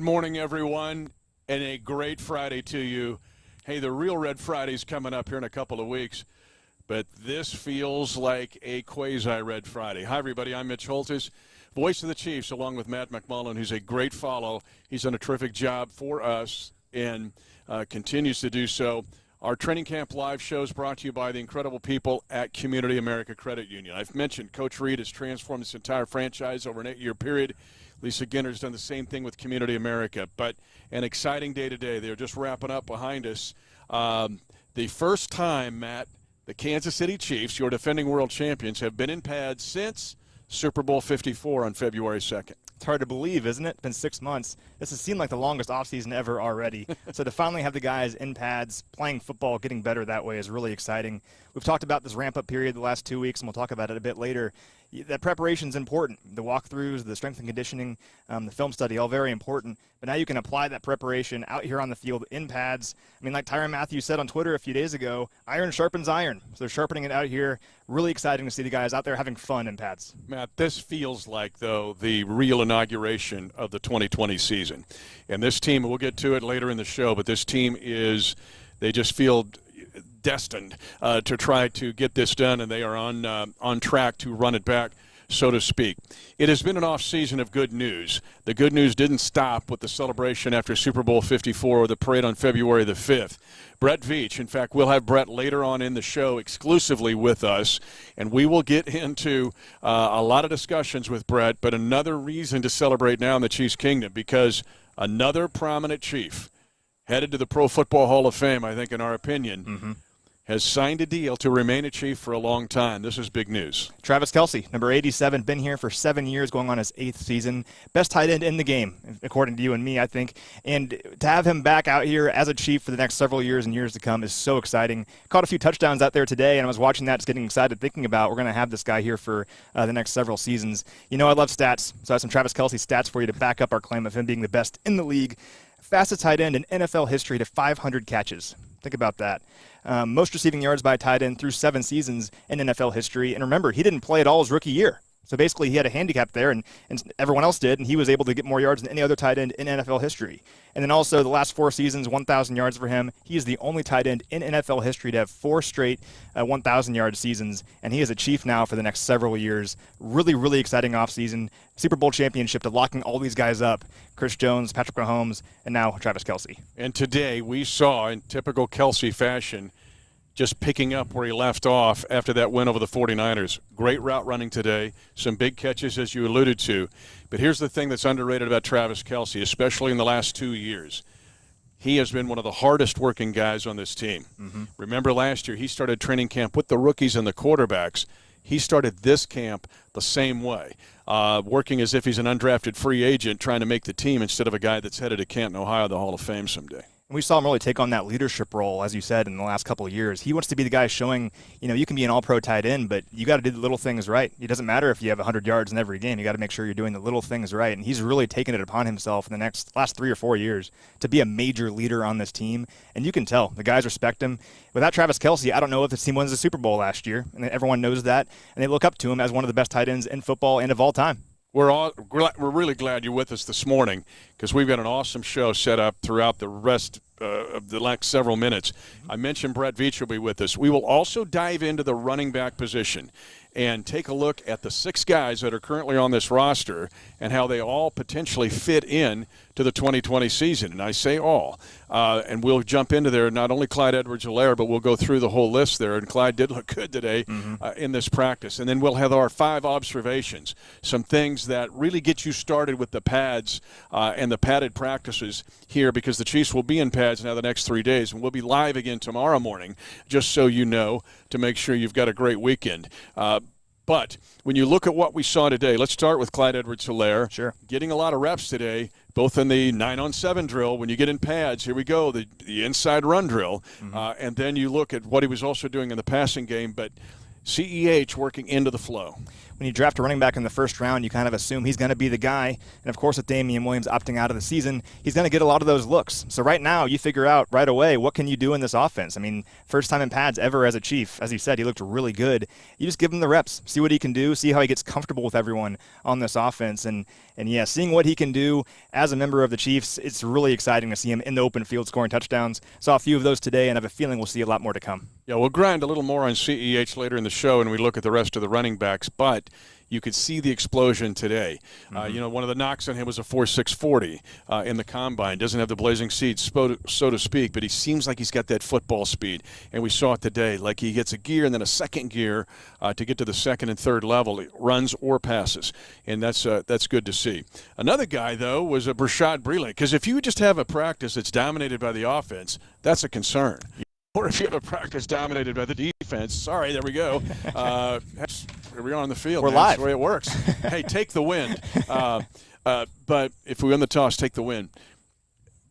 Good morning, everyone, and a great Friday to you. Hey, the real Red Friday's coming up here in a couple of weeks, but this feels like a quasi-Red Friday. Hi, everybody. I'm Mitch Holthus, voice of the Chiefs, along with Matt McMullen, who's a great follow. He's done a terrific job for us and continues to do so. Our training camp live show is brought to you by the incredible people at Community America Credit Union. I've mentioned Coach Reid has transformed this entire franchise over an 8-year period. Lisa Ginter's done the same thing with Community America. But an exciting day today. They're just wrapping up behind us. The first time, Matt, the Kansas City Chiefs, your defending world champions, have been in pads since Super Bowl 54 on February 2nd. It's hard to believe, isn't it? It's been 6 months. This has seemed like the longest offseason ever already. So to finally have the guys in pads, playing football, getting better that way is really exciting. We've talked about this ramp-up period the last 2 weeks, and we'll talk about it a bit later. That preparation is important. The walkthroughs, the strength and conditioning, the film study, all very important. But now you can apply that preparation out here on the field in pads. I mean, like Tyrann Mathieu said on Twitter a few days ago, iron sharpens iron. So they're sharpening it out here. Really exciting to see the guys out there having fun in pads. Matt, this feels like, though, the real inauguration of the 2020 season. And this team, we'll get to it later in the show, but this team they just feel destined to try to get this done, and they are on track to run it back, so to speak. It has been an off season of good news. The good news didn't stop with the celebration after Super Bowl 54 or the parade on February the 5th. Brett Veach, in fact, we'll have Brett later on in the show exclusively with us, and we will get into a lot of discussions with Brett, but another reason to celebrate now in the Chiefs Kingdom, because another prominent Chief headed to the Pro Football Hall of Fame, I think, in our opinion, has signed a deal to remain a Chief for a long time. This is big news. Travis Kelce, number 87, been here for 7 years, going on his 8th season. Best tight end in the game, according to you and me, I think. And to have him back out here as a Chief for the next several years and years to come is so exciting. Caught a few touchdowns out there today, and I was watching that, just getting excited, thinking about we're going to have this guy here for the next several seasons. You know I love stats, so I have some Travis Kelce stats for you to back up our claim of him being the best in the league. Fastest tight end in NFL history to 500 catches. Think about that. Most receiving yards by a tight end through 7 seasons in NFL history. And remember, he didn't play at all his rookie year. So basically, he had a handicap there, and everyone else did, and he was able to get more yards than any other tight end in NFL history. And then also, the last 4 seasons, 1,000 yards for him. He is the only tight end in NFL history to have 4 straight 1,000-yard seasons, and he is a Chief now for the next several years. Really, really exciting offseason. Super Bowl championship to locking all these guys up. Chris Jones, Patrick Mahomes, and now Travis Kelce. And today, we saw, in typical Kelce fashion, just picking up where he left off after that win over the 49ers. Great route running today, some big catches as you alluded to. But here's the thing that's underrated about Travis Kelce, especially in the last 2 years. He has been one of the hardest working guys on this team. Remember last year, he started training camp with the rookies and the quarterbacks. He started this camp the same way, working as if he's an undrafted free agent trying to make the team instead of a guy that's headed to Canton, Ohio, the Hall of Fame someday. We saw him really take on that leadership role, as you said, in the last couple of years. He wants to be the guy showing, you can be an all-pro tight end, but you got to do the little things right. It doesn't matter if you have 100 yards in every game. You got to make sure you're doing the little things right. And he's really taken it upon himself in the last 3 or 4 years to be a major leader on this team. And you can tell the guys respect him. Without Travis Kelce, I don't know if this team wins the Super Bowl last year, and everyone knows that. And they look up to him as one of the best tight ends in football and of all time. We're really glad you're with us this morning, because we've got an awesome show set up throughout the rest of the next several minutes. I mentioned Brett Veach will be with us. We will also dive into the running back position and take a look at the 6 guys that are currently on this roster and how they all potentially fit in to the 2020 season. And I say all. And we'll jump into there, not only Clyde Edwards-Helaire, but we'll go through the whole list there. And Clyde did look good today in this practice. And then we'll have our 5 observations, some things that really get you started with the pads and the padded practices here, because the Chiefs will be in pads now the next 3 days. And we'll be live again tomorrow morning, just so you know, to make sure you've got a great weekend. But when you look at what we saw today, let's start with Clyde Edwards-Helaire. Sure. Getting a lot of reps today, both in the 9-on-7 drill. When you get in pads, here we go, the inside run drill. And then you look at what he was also doing in the passing game. But CEH working into the flow. when you draft a running back in the first round, you kind of assume he's going to be the guy. And of course, with Damian Williams opting out of the season, he's going to get a lot of those looks. So right now, you figure out right away, what can you do in this offense? I mean, first time in pads ever as a Chief. As you said, he looked really good. You just give him the reps, see what he can do, see how he gets comfortable with everyone on this offense. And yeah, seeing what he can do as a member of the Chiefs, it's really exciting to see him in the open field scoring touchdowns. Saw a few of those today, and I have a feeling we'll see a lot more to come. Yeah, we'll grind a little more on CEH later in the show, and we look at the rest of the running backs, but you could see the explosion today. One of the knocks on him was a 4.640 in the combine. Doesn't have the blazing seeds, so to speak, but he seems like he's got that football speed. And we saw it today. Like he gets a gear and then a second gear to get to the second and third level. He runs or passes, and that's good to see. Another guy, though, was a Brashad Breeland, because if you just have a practice that's dominated by the offense, that's a concern. Or if you have a practice dominated by the defense, sorry, there we go. Here we are on the field. We're man. live. That's the way it works. Hey, take the win. But if we win the toss, take the win.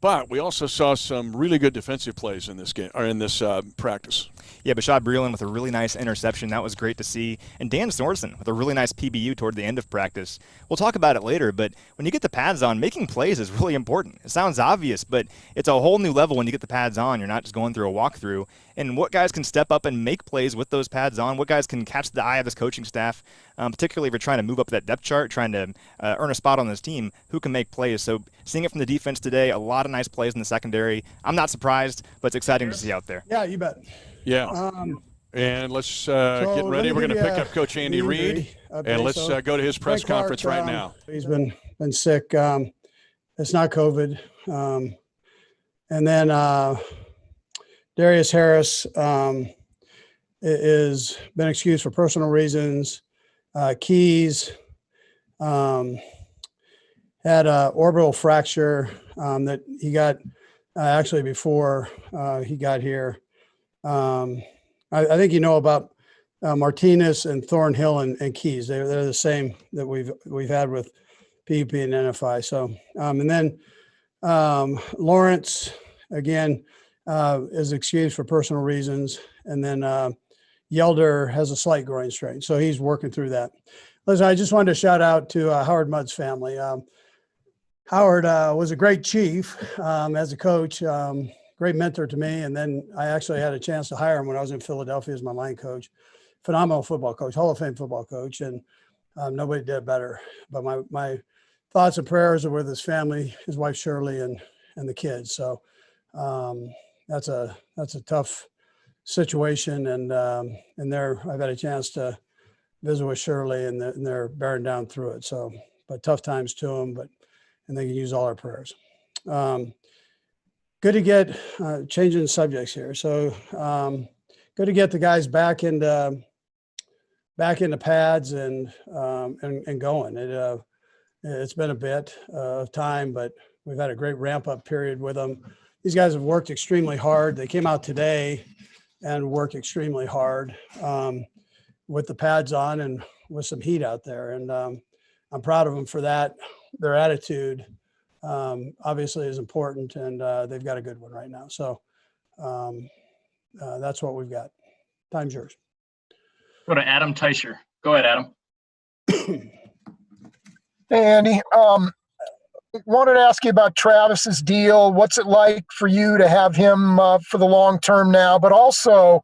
But we also saw some really good defensive plays in this game, or in this practice. Yeah, Brashad Breeland with a really nice interception. That was great to see. And Dan Sorensen with a really nice PBU toward the end of practice. We'll talk about it later, but when you get the pads on, making plays is really important. It sounds obvious, but it's a whole new level when you get the pads on. You're not just going through a walkthrough. And what guys can step up and make plays with those pads on, what guys can catch the eye of this coaching staff, particularly if you're trying to move up that depth chart, trying to earn a spot on this team, who can make plays. So seeing it from the defense today, a lot of nice plays in the secondary. I'm not surprised, but it's exciting to see out there. Yeah, you bet. Yeah. And let's get ready. We're going to pick up Coach Andy Reid, and let's go to his press conference right now. He's been sick. It's not COVID. And then Darius Harris is been excused for personal reasons. Keys had an orbital fracture that he got actually before he got here. I think you know about Martinez and Thornhill and Keys. They're the same that we've had with PUP and NFI. So and then Lawrence again is excused for personal reasons, and then Yelder has a slight groin strain, so he's working through that. Listen, I just wanted to shout out to Howard Mudd's family. Howard was a great Chief as a coach. Great mentor to me. And then I actually had a chance to hire him when I was in Philadelphia as my line coach. Phenomenal football coach, Hall of Fame football coach. And nobody did better. But my thoughts and prayers are with his family, his wife, Shirley, and the kids. So that's a tough situation. And I've had a chance to visit with Shirley, and they're bearing down through it. So, but tough times to them, and they can use all our prayers. Good to get changing subjects here. So good to get the guys back into pads and going. It's been a bit of time, but we've had a great ramp up period with them. These guys have worked extremely hard. They came out today and worked extremely hard with the pads on and with some heat out there. And I'm proud of them for that. Their attitude obviously is important, and they've got a good one right now. So that's what we've got. Time's yours. Go to Adam Teicher. Go ahead, Adam. Hey, Andy. Wanted to ask you about Travis's deal. What's it like for you to have him for the long term now? But also,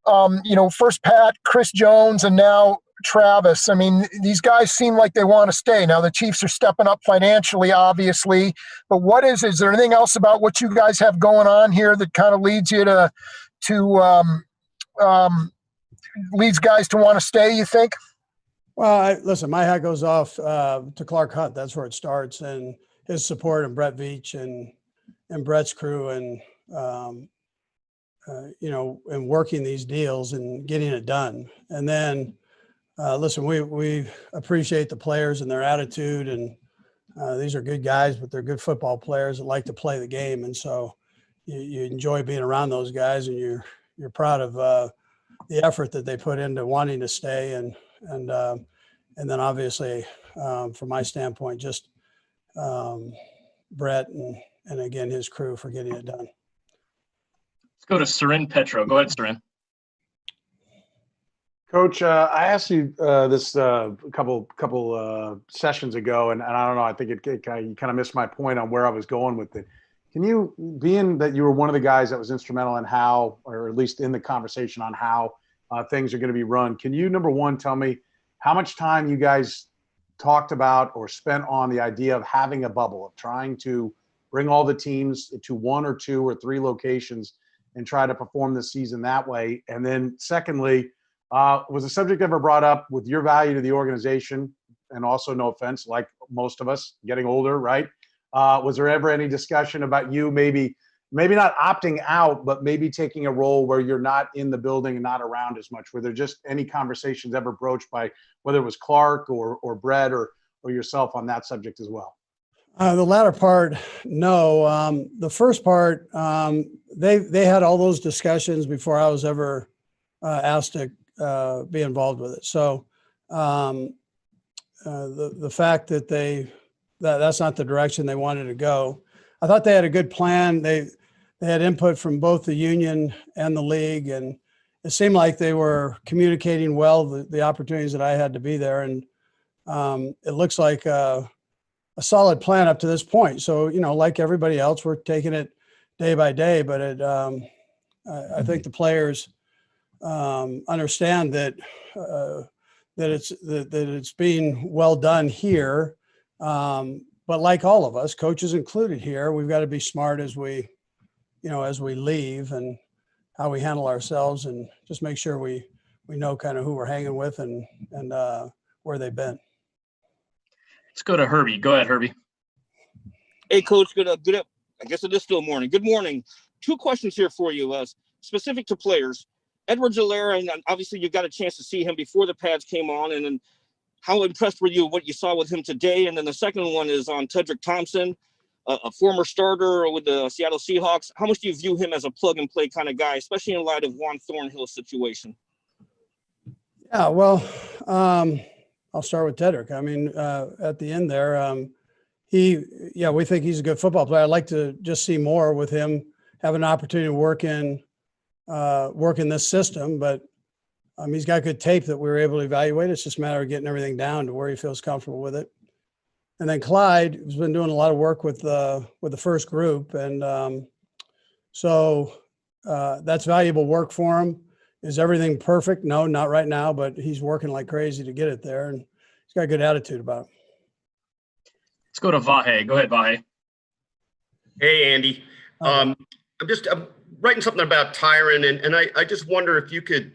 first Pat, Chris Jones, and now Travis. I mean, these guys seem like they want to stay. Now the Chiefs are stepping up financially, obviously, but is there anything else about what you guys have going on here that kind of leads you to leads guys to want to stay, you think? Well, listen, my hat goes off to Clark Hunt. That's where it starts, and his support, and Brett Veach and Brett's crew, and and working these deals and getting it done. And then listen, we appreciate the players and their attitude, and these are good guys, but they're good football players that like to play the game. And so you enjoy being around those guys, and you're proud of the effort that they put into wanting to stay. And then obviously from my standpoint, just Brett and again, his crew for getting it done. Let's go to Sarin Petro. Go ahead, Sarin. Coach, I asked you this a couple sessions ago, and I don't know. I think you kind of missed my point on where I was going with it. Can you, being that you were one of the guys that was instrumental in how, or at least in the conversation on how things are going to be run, can you, number one, tell me how much time you guys talked about or spent on the idea of having a bubble, of trying to bring all the teams to 1 or 2 or 3 locations and try to perform the season that way? And then secondly, was the subject ever brought up with your value to the organization? And also, no offense, like most of us getting older, right? Was there ever any discussion about you maybe not opting out, but maybe taking a role where you're not in the building and not around as much? Were there just any conversations ever broached by whether it was Clark or Brett or yourself on that subject as well? The latter part, no. The first part, they had all those discussions before I was ever asked to be involved with it. So the fact that that's not the direction they wanted to go. I thought they had a good plan. They had input from both the union and the league, and it seemed like they were communicating well the opportunities that I had to be there. And it looks like a solid plan up to this point. So, like everybody else, we're taking it day by day, but I think the players understand that it's being well done here. But like all of us, coaches included here, we've got to be smart as we leave and how we handle ourselves, and just make sure we know kind of who we're hanging with and where they've been. Let's go to Herbie. Go ahead, Herbie. Hey, Coach. Good up. I guess it is still morning. Good morning. 2 questions here for you, specific to players. Edwards-Helaire, and obviously you got a chance to see him before the pads came on, and then how impressed were you with what you saw with him today? And then the second one is on Tedrick Thompson, a former starter with the Seattle Seahawks. How much do you view him as a plug-and-play kind of guy, especially in light of Juan Thornhill's situation? Yeah, well, I'll start with Tedrick. I mean, at the end there, we think he's a good football player. I'd like to just see more with him, have an opportunity to work in this system, but he's got good tape that we were able to evaluate. It's just a matter of getting everything down to where he feels comfortable with it. And then Clyde has been doing a lot of work with the first group, and so that's valuable work for him. Is everything perfect? No, not right now, but he's working like crazy to get it there, and he's got a good attitude about it. Let's go to Vahe. Go ahead, Vahe. Hey, Andy. I'm writing something about Tyron, and I just wonder if you could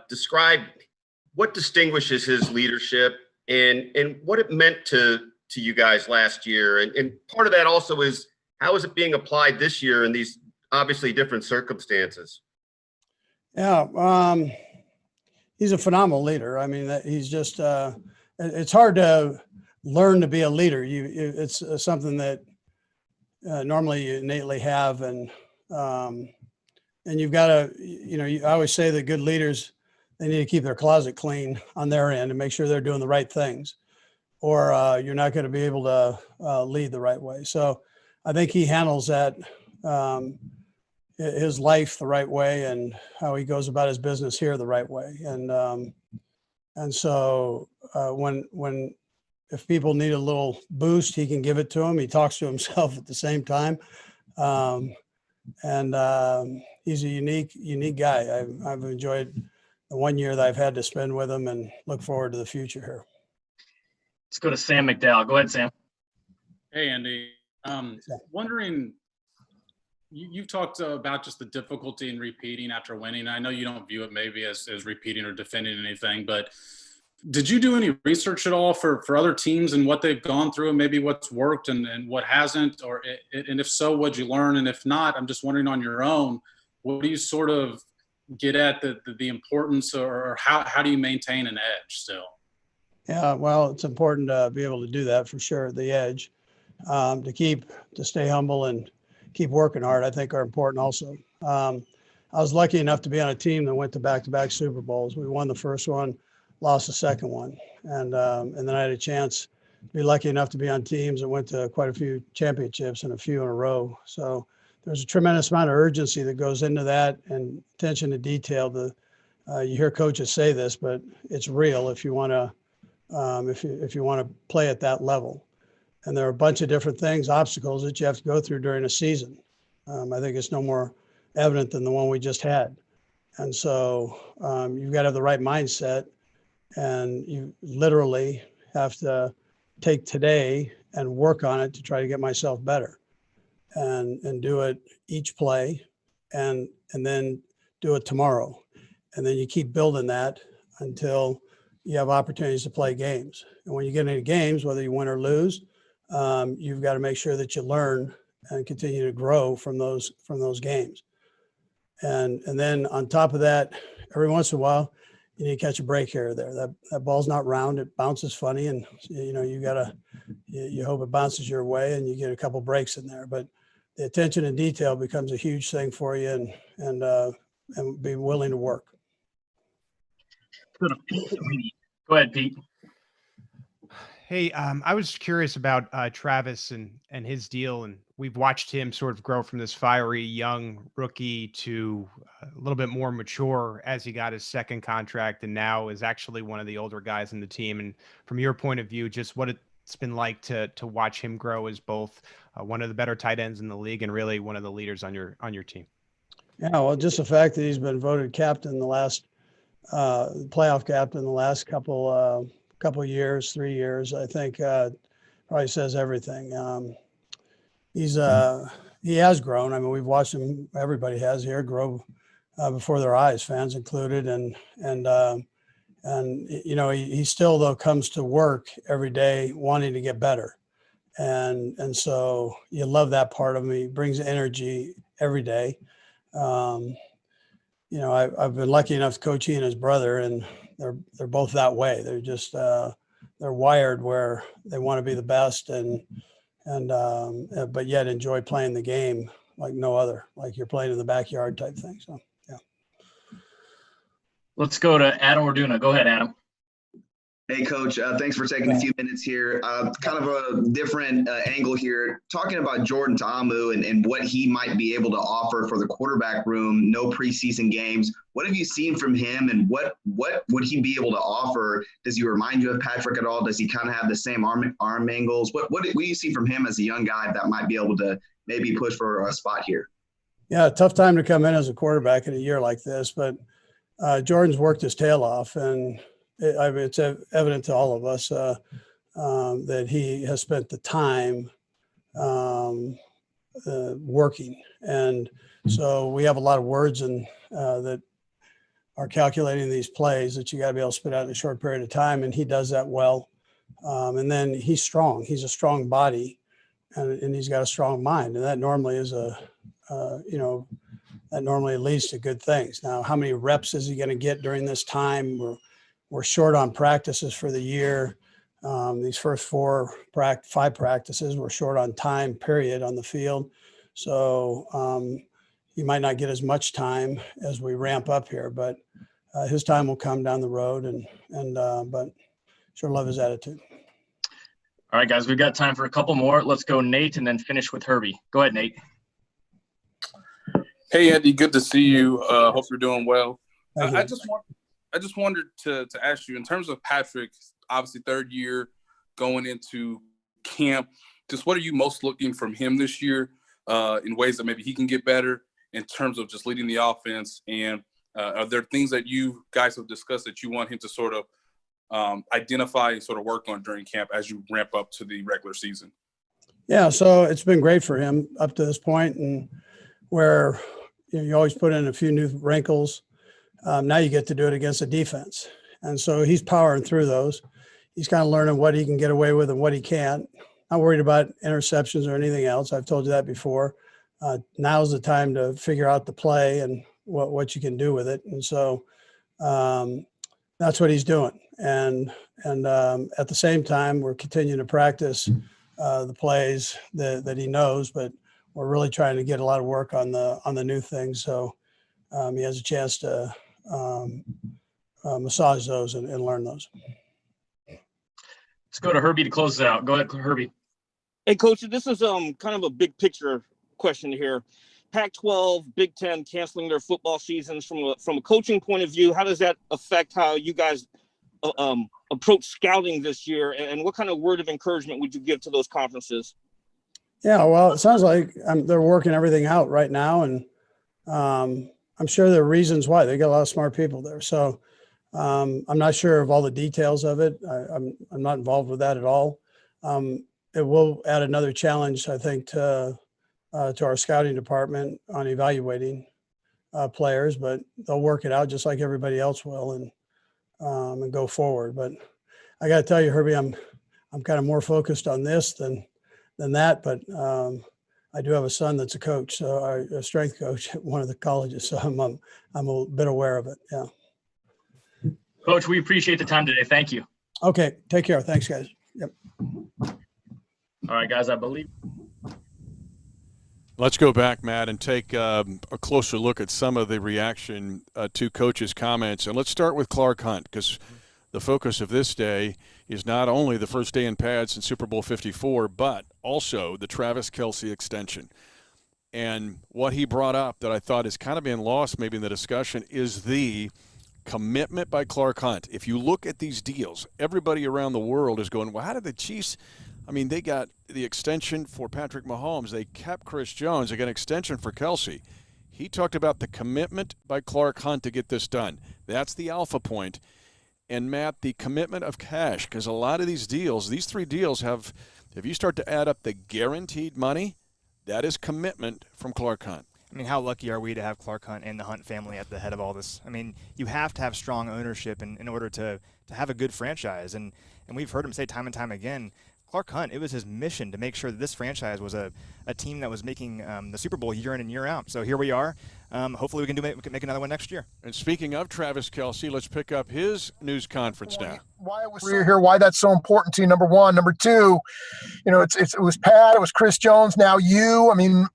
describe what distinguishes his leadership and what it meant to you guys last year. And part of that also is, how is it being applied this year in these obviously different circumstances? Yeah, he's a phenomenal leader. I mean, he's just it's hard to learn to be a leader. It's something that normally you innately have, and you've got to, I always say that good leaders, they need to keep their closet clean on their end and make sure they're doing the right things, or you're not going to be able to lead the right way. So I think he handles that, his life the right way, and how he goes about his business here the right way. And so if people need a little boost, he can give it to them. He talks to himself at the same time. He's a unique guy. I've enjoyed the 1 year that I've had to spend with him, and look forward to the future here. Let's go to Sam McDowell. Go ahead, Sam. Hey, Andy. Wondering, you've talked about just the difficulty in repeating after winning. I know you don't view it maybe as repeating or defending anything, but did you do any research at all for other teams and what they've gone through, and maybe what's worked and what hasn't? And if so, what'd you learn? And if not, I'm just wondering on your own, what do you sort of get at the importance, or how do you maintain an edge still? Yeah, well, it's important to be able to do that for sure. The edge, to stay humble and keep working hard, I think are important also. I was lucky enough to be on a team that went to back-to-back Super Bowls. We won the first one, lost the second one. And then I had a chance to be lucky enough to be on teams that went to quite a few championships and a few in a row. So there's a tremendous amount of urgency that goes into that, and attention to detail to You hear coaches say this, but it's real if you want to if you want to play at that level. And there are a bunch of different things, obstacles that you have to go through during a season. I think it's no more evident than the one we just had. And so you've got to have the right mindset, and you literally have to take today and work on it to try to get myself better, and do it each play, and then do it tomorrow. And then you keep building that until you have opportunities to play games. And when you get into games, whether you win or lose, you've got to make sure that you learn and continue to grow from those games. And then on top of that, every once in a while, you need to catch a break here or there. That ball's not round; it bounces funny, and you hope it bounces your way, and you get a couple breaks in there. But the attention and detail becomes a huge thing for you, and be willing to work. Go to Pete. Go ahead, Pete. Hey, I was curious about Travis and his deal, and we've watched him sort of grow from this fiery young rookie to a little bit more mature as he got his second contract, and now is actually one of the older guys in the team. And from your point of view, just what it's been like to watch him grow as both one of the better tight ends in the league and really one of the leaders on your team. Yeah, well, just the fact that he's been voted captain the last playoff captain the last couple years, 3 years, I think probably says everything. He has grown. I mean, we've watched him. Everybody has here grow before their eyes, fans included, and he still though comes to work every day wanting to get better, and so you love that part of him. He brings energy every day. I've been lucky enough to coach he and his brother, and they're both that way. They're just they're wired where they want to be the best, but yet enjoy playing the game like no other, like you're playing in the backyard type thing. So yeah. Let's go to Adam Orduna. Go ahead, Adam. Hey, Coach, thanks for taking a few minutes here. Kind of a different angle here, talking about Jordan Ta'amu and what he might be able to offer for the quarterback room, no preseason games. What have you seen from him, and what would he be able to offer? Does he remind you of Patrick at all? Does he kind of have the same arm angles? What do you see from him as a young guy that might be able to maybe push for a spot here? Yeah, tough time to come in as a quarterback in a year like this, but Jordan's worked his tail off, and it's evident to all of us that he has spent the time working. And so we have a lot of words that are calculating these plays that you got to be able to spit out in a short period of time. And he does that well. And then he's strong. He's a strong body, and he's got a strong mind. And that normally is that normally leads to good things. Now, how many reps is he going to get during this time? We're short on practices for the year. These first 5 practices, we're short on time, period, on the field. So he might not get as much time as we ramp up here, but his time will come down the road, but sure love his attitude. All right, guys, we've got time for a couple more. Let's go Nate and then finish with Herbie. Go ahead, Nate. Hey, Andy, good to see you. Hope you're doing well. I just wanted to ask you, in terms of Patrick, obviously third year going into camp, just what are you most looking from him this year in ways that maybe he can get better in terms of just leading the offense? And are there things that you guys have discussed that you want him to sort of identify and sort of work on during camp as you ramp up to the regular season? Yeah, so it's been great for him up to this point, and where you always put in a few new wrinkles. Now you get to do it against a defense. And so he's powering through those. He's kind of learning what he can get away with and what he can't. Not worried about interceptions or anything else. I've told you that before. Now's the time to figure out the play and what you can do with it. And so that's what he's doing. And at the same time, we're continuing to practice the plays that he knows, but we're really trying to get a lot of work on the new things. So he has a chance to massage those and learn those. Let's go to Herbie to close it out. Go ahead, Herbie. Hey, Coach, this is kind of a big picture question here. Pac-12, Big Ten canceling their football seasons from a coaching point of view, how does that affect how you guys approach scouting this year? And what kind of word of encouragement would you give to those conferences? Yeah, well, it sounds like they're working everything out right now, and I'm sure there are reasons why. They got a lot of smart people there. So I'm not sure of all the details of it. I'm not involved with that at all. It will add another challenge, I think, to our scouting department on evaluating players, but they'll work it out just like everybody else will, and go forward. But I got to tell you, Herbie, I'm kind of more focused on this than that. But I do have a son that's a coach, so a strength coach at one of the colleges. So I'm a bit aware of it. Yeah. Coach, we appreciate the time today. Thank you. Okay. Take care. Thanks, guys. Yep. All right, guys, I believe. Let's go back, Matt, and take a closer look at some of the reaction to Coach's comments. And let's start with Clark Hunt, because the focus of this day is not only the first day in pads in Super Bowl 54, but also the Travis Kelce extension. And what he brought up that I thought is kind of being lost maybe in the discussion is the commitment by Clark Hunt. If you look at these deals, everybody around the world is going, well, how did the Chiefs – I mean, they got the extension for Patrick Mahomes. They kept Chris Jones. They got an extension for Kelce. He talked about the commitment by Clark Hunt to get this done. That's the alpha point. And, Matt, the commitment of cash, because a lot of these deals, these three deals have, if you start to add up the guaranteed money, that is commitment from Clark Hunt. I mean, how lucky are we to have Clark Hunt and the Hunt family at the head of all this? I mean, you have to have strong ownership in order to have a good franchise. And we've heard him say time and time again, Clark Hunt, it was his mission to make sure that this franchise was a team that was making the Super Bowl year in and year out. So here we are. Hopefully we can make another one next year. And speaking of Travis Kelce, let's pick up his news conference now. Why that's so important to you, number one. Number two, it was Pat, it was Chris Jones, now you. I mean,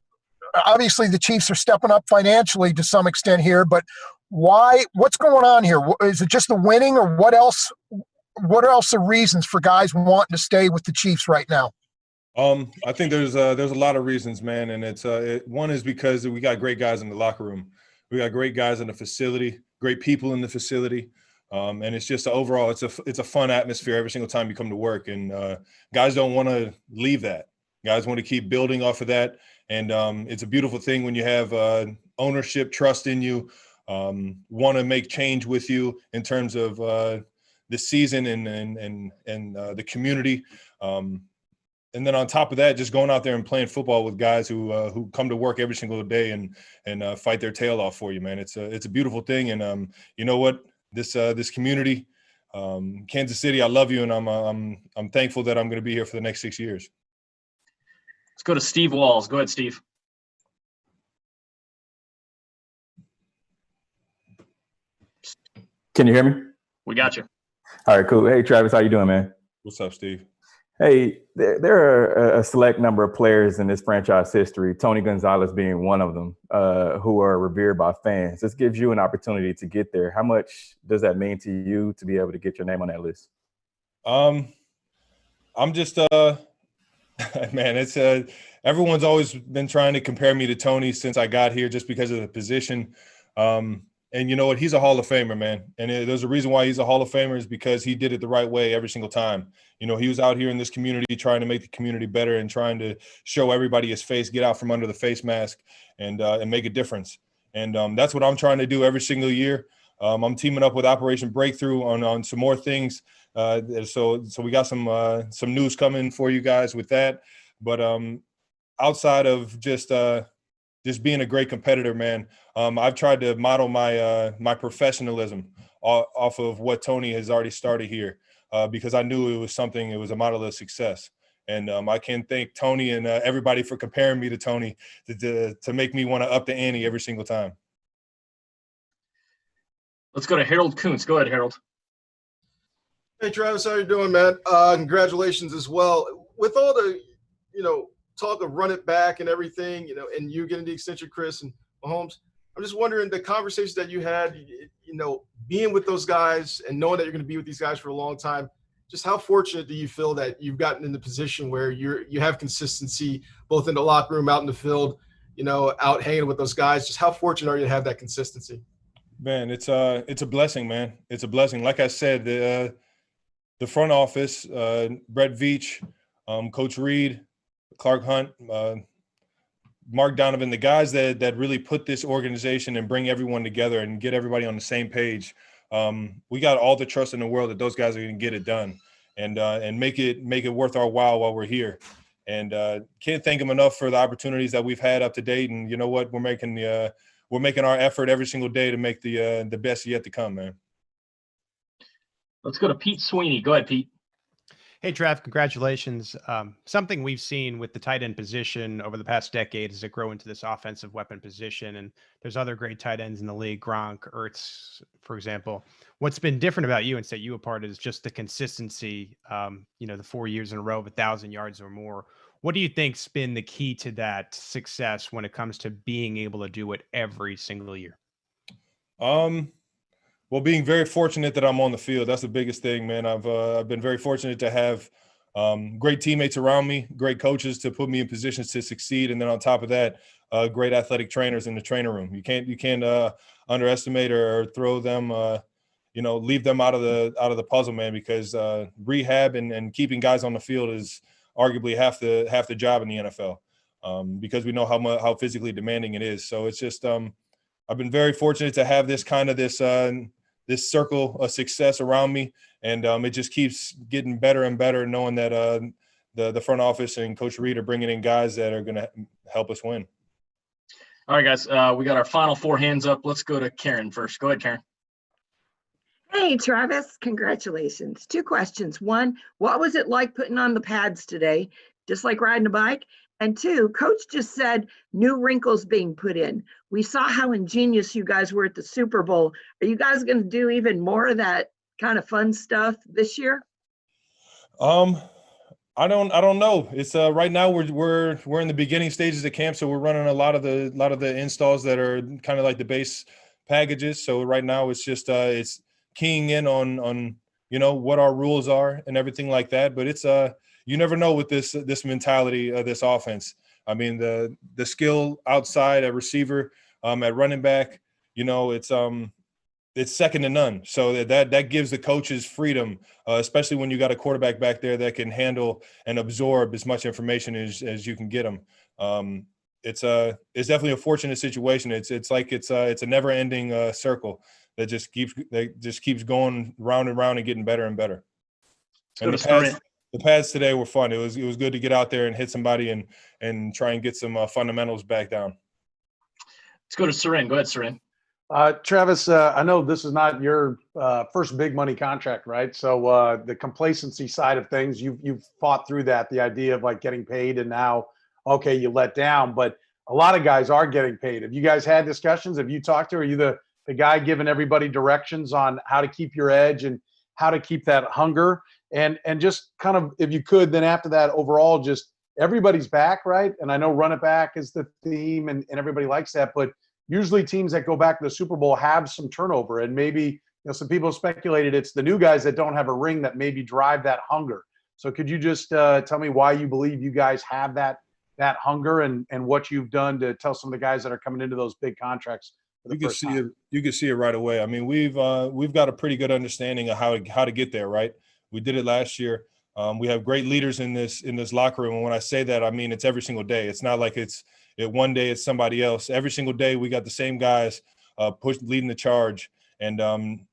obviously the Chiefs are stepping up financially to some extent here, but why? What's going on here? Is it just the winning, or what else? What are else the reasons for guys wanting to stay with the Chiefs right now? I think there's a lot of reasons, man, and it's one is because we got great guys in the locker room, we got great guys in the facility, great people in the facility, and it's just overall it's a fun atmosphere every single time you come to work, and guys don't want to leave that. Guys want to keep building off of that, and it's a beautiful thing when you have ownership, trust in you, want to make change with you in terms of the season and the community. And then on top of that, just going out there and playing football with guys who come to work every single day and fight their tail off for you, man. It's a beautiful thing. And you know what? This community, Kansas City, I love you, and I'm thankful that I'm going to be here for the next 6 years. Let's go to Steve Walls. Go ahead, Steve. Can you hear me? We got you. All right, cool. Hey, Travis, how you doing, man? What's up, Steve? Hey, there are a select number of players in this franchise history, Tony Gonzalez being one of them, who are revered by fans. This gives you an opportunity to get there. How much does that mean to you to be able to get your name on that list? I'm just man, it's everyone's always been trying to compare me to Tony since I got here just because of the position. And you know what? He's a Hall of Famer, man. And there's a reason why he's a Hall of Famer is because he did it the right way every single time. You know, he was out here in this community trying to make the community better and trying to show everybody his face, get out from under the face mask and make a difference. And that's what I'm trying to do every single year. I'm teaming up with Operation Breakthrough on some more things. So we got some news coming for you guys with that. But outside of just being a great competitor, man, I've tried to model my professionalism off of what Tony has already started here because I knew it was a model of success. And I can thank Tony and everybody for comparing me to Tony to make me want to up the ante every single time. Let's go to Harold Kuntz. Go ahead, Harold. Hey, Travis, how you doing, man? Congratulations as well. With all the, talk of run it back and everything, and you getting the extension, Chris and Mahomes, I'm just wondering the conversations that you had, being with those guys and knowing that you're going to be with these guys for a long time, just how fortunate do you feel that you've gotten in the position where you have consistency both in the locker room, out in the field, out hanging with those guys. Just how fortunate are you to have that consistency? Man, it's a blessing, man. It's a blessing. Like I said, the front office, Brett Veach, Coach Reid, Clark Hunt, Mark Donovan, the guys that really put this organization and bring everyone together and get everybody on the same page. We got all the trust in the world that those guys are going to get it done and make it worth our while we're here. And can't thank them enough for the opportunities that we've had up to date. And you know what, we're making our effort every single day to make the best yet to come, man. Let's go to Pete Sweeney. Go ahead, Pete. Hey, Trav, congratulations. Something we've seen with the tight end position over the past decade is it grow into this offensive weapon position. And there's other great tight ends in the league, Gronk, Ertz, for example. What's been different about you and set you apart is just the consistency, the 4 years in a row of 1,000 yards or more. What do you think's been the key to that success when it comes to being able to do it every single year? Well, being very fortunate that I'm on the field, that's the biggest thing, man. I've been very fortunate to have great teammates around me, great coaches to put me in positions to succeed, and then on top of that, great athletic trainers in the trainer room. You can't underestimate or throw them, leave them out of the puzzle, man. Because rehab and keeping guys on the field is arguably half the job in the NFL, because we know how physically demanding it is. So it's just I've been very fortunate to have this this circle of success around me, and it just keeps getting better and better, knowing that the front office and Coach Reid are bringing in guys that are going to help us win. All right, guys, we got our final 4 hands up. Let's go to Karen first. Go ahead, Karen. Hey, Travis, congratulations. 2 questions. 1, what was it like putting on the pads today, just like riding a bike? And 2, Coach just said new wrinkles being put in. We saw how ingenious you guys were at the Super Bowl. Are you guys going to do even more of that kind of fun stuff this year? I don't know. It's right now we're in the beginning stages of camp, so we're running a lot of the installs that are kind of like the base packages. So right now it's just it's keying in on what our rules are and everything like that. But it's you never know with this mentality of this offense. I mean, the skill outside at receiver, at running back, it's second to none. So that gives the coaches freedom, especially when you got a quarterback back there that can handle and absorb as much information as you can get them. It's definitely a fortunate situation. It's a never ending circle that just keeps going round and round and getting better and better. And the pads today were fun. It was good to get out there and hit somebody and try and get some fundamentals back down. Let's go to Seren. Go ahead, Seren. Travis, I know this is not your first big money contract, right? So the complacency side of things, you've fought through that, the idea of like getting paid and now, okay, you let down. But a lot of guys are getting paid. Have you guys had discussions? Have you talked to? Are you the guy giving everybody directions on how to keep your edge and how to keep that hunger? And just kind of, if you could, then after that, overall, just everybody's back, right? And I know run it back is the theme and everybody likes that, but usually teams that go back to the Super Bowl have some turnover, and maybe some people have speculated it's the new guys that don't have a ring that maybe drive that hunger. So could you just tell me why you believe you guys have that hunger and what you've done to tell some of the guys that are coming into those big contracts? You can see it right away. I mean, we've got a pretty good understanding of how to get there, right? We did it last year. We have great leaders in this locker room, and when I say that, I mean it's every single day. It's not like one day it's somebody else. Every single day we got the same guys leading the charge and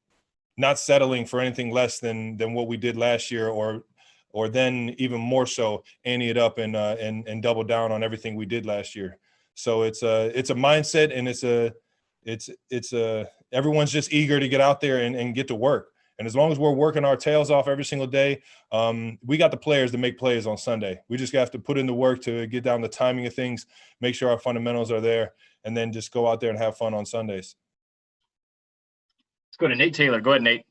not settling for anything less than what we did last year, or then even more so ante it up and double down on everything we did last year. So it's a mindset, and it's everyone's just eager to get out there and get to work. And as long as we're working our tails off every single day, we got the players to make plays on Sunday. We just have to put in the work to get down the timing of things, make sure our fundamentals are there, and then just go out there and have fun on Sundays. Let's go to Nate Taylor. Go ahead, Nate.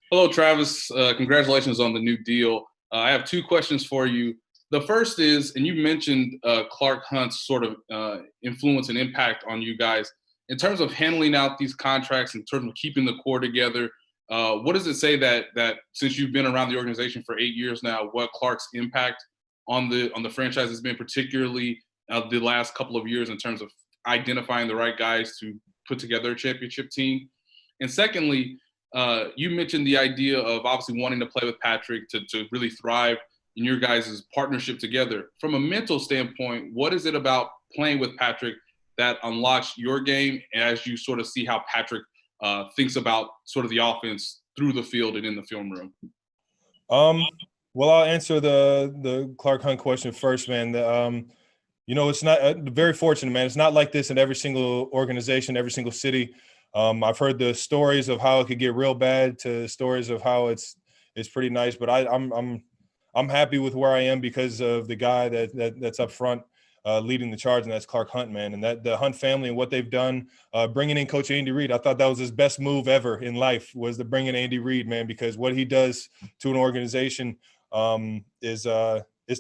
Hello, Travis. Congratulations on the new deal. I have 2 questions for you. The first is, and you mentioned Clark Hunt's sort of influence and impact on you guys. In terms of handling out these contracts, in terms of keeping the core together, what does it say that since you've been around the organization for 8 years now, what Clark's impact on the franchise has been, particularly the last couple of years in terms of identifying the right guys to put together a championship team? And secondly, you mentioned the idea of obviously wanting to play with Patrick to really thrive in your guys' partnership together. From a mental standpoint, what is it about playing with Patrick that unlocks your game as you sort of see how Patrick thinks about sort of the offense through the field and in the film room? Well, I'll answer the Clark Hunt question first, man. It's not very fortunate, man. It's not like this in every single organization, every single city. I've heard the stories of how it could get real bad to stories of how it's pretty nice, but I'm happy with where I am because of the guy that's up front leading the charge, and that's Clark Hunt, man. And that the Hunt family and what they've done, bringing in Coach Andy Reid, I thought that was his best move ever in life, was to bring in Andy Reid, man, because what he does to an organization is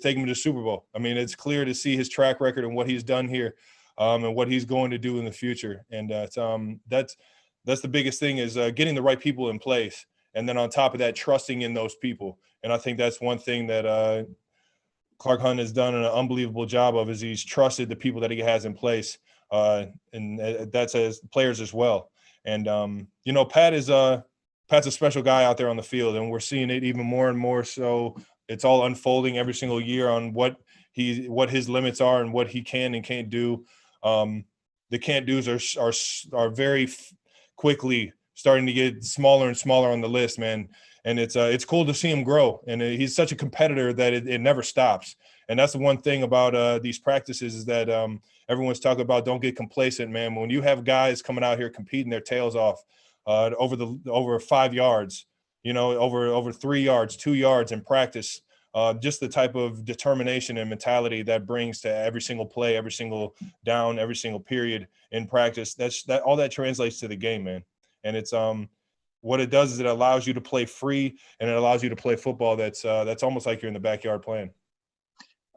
taking him to the Super Bowl. I mean, it's clear to see his track record and what he's done here, and what he's going to do in the future. And that's the biggest thing, is getting the right people in place, and then on top of that, trusting in those people. And I think that's one thing that Clark Hunt has done an unbelievable job of, is he's trusted the people that he has in place, and that's as players as well. And Pat's a special guy out there on the field, and we're seeing it even more and more. So it's all unfolding every single year on what his limits are and what he can and can't do. The can't do's are very quickly starting to get smaller and smaller on the list, man. And it's cool to see him grow. And he's such a competitor that it never stops. And that's the one thing about these practices, is that everyone's talking about don't get complacent, man. When you have guys coming out here competing their tails off over 5 yards, over 3 yards, 2 yards in practice, just the type of determination and mentality that brings to every single play, every single down, every single period in practice, all that translates to the game, man. And it's what it does is it allows you to play free, and it allows you to play football that's almost like you're in the backyard playing.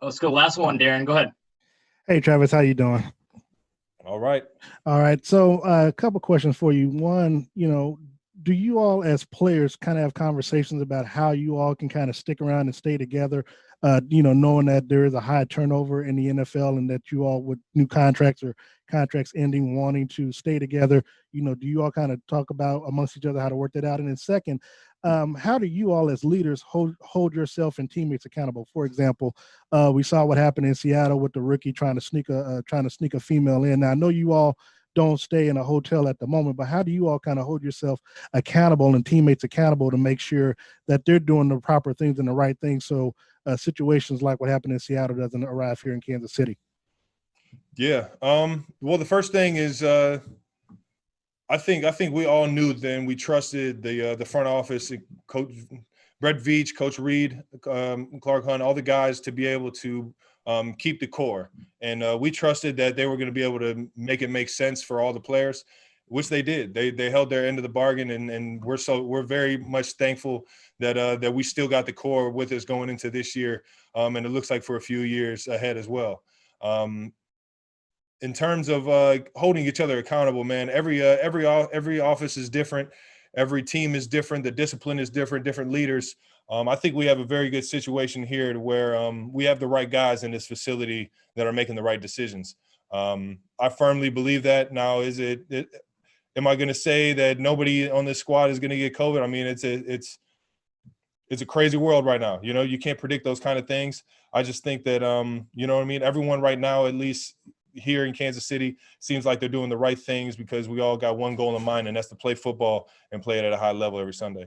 Let's go. Last one, Darren. Go ahead. Hey, Travis, how you doing? All right. So a couple questions for you. One, do you all as players kind of have conversations about how you all can kind of stick around and stay together, knowing that there is a high turnover in the NFL, and that you all with new contracts or contracts ending, wanting to stay together, do you all kind of talk about amongst each other how to work that out? And then second, how do you all as leaders hold yourself and teammates accountable? For example, we saw what happened in Seattle with the rookie trying to sneak a female in. Now, I know you all don't stay in a hotel at the moment, but how do you all kind of hold yourself accountable and teammates accountable to make sure that they're doing the proper things and the right things, so situations like what happened in Seattle doesn't arrive here in Kansas City? Yeah. Well, the first thing is I think we all knew then, we trusted the front office, Coach Brett Veach, Coach Reid, Clark Hunt, all the guys, to be able to keep the core. And we trusted that they were going to be able to make it make sense for all the players, which they did. They held their end of the bargain, and we're very much thankful that we still got the core with us going into this year, and it looks like for a few years ahead as well. In terms of holding each other accountable, man, every office is different. Every team is different. The discipline is different, different leaders. I think we have a very good situation here to where we have the right guys in this facility that are making the right decisions. I firmly believe that. Now, am I going to say that nobody on this squad is going to get COVID? I mean, it's a crazy world right now. You can't predict those kind of things. I just think that, everyone right now, at least here in Kansas City, seems like they're doing the right things, because we all got one goal in mind, and that's to play football and play it at a high level every Sunday.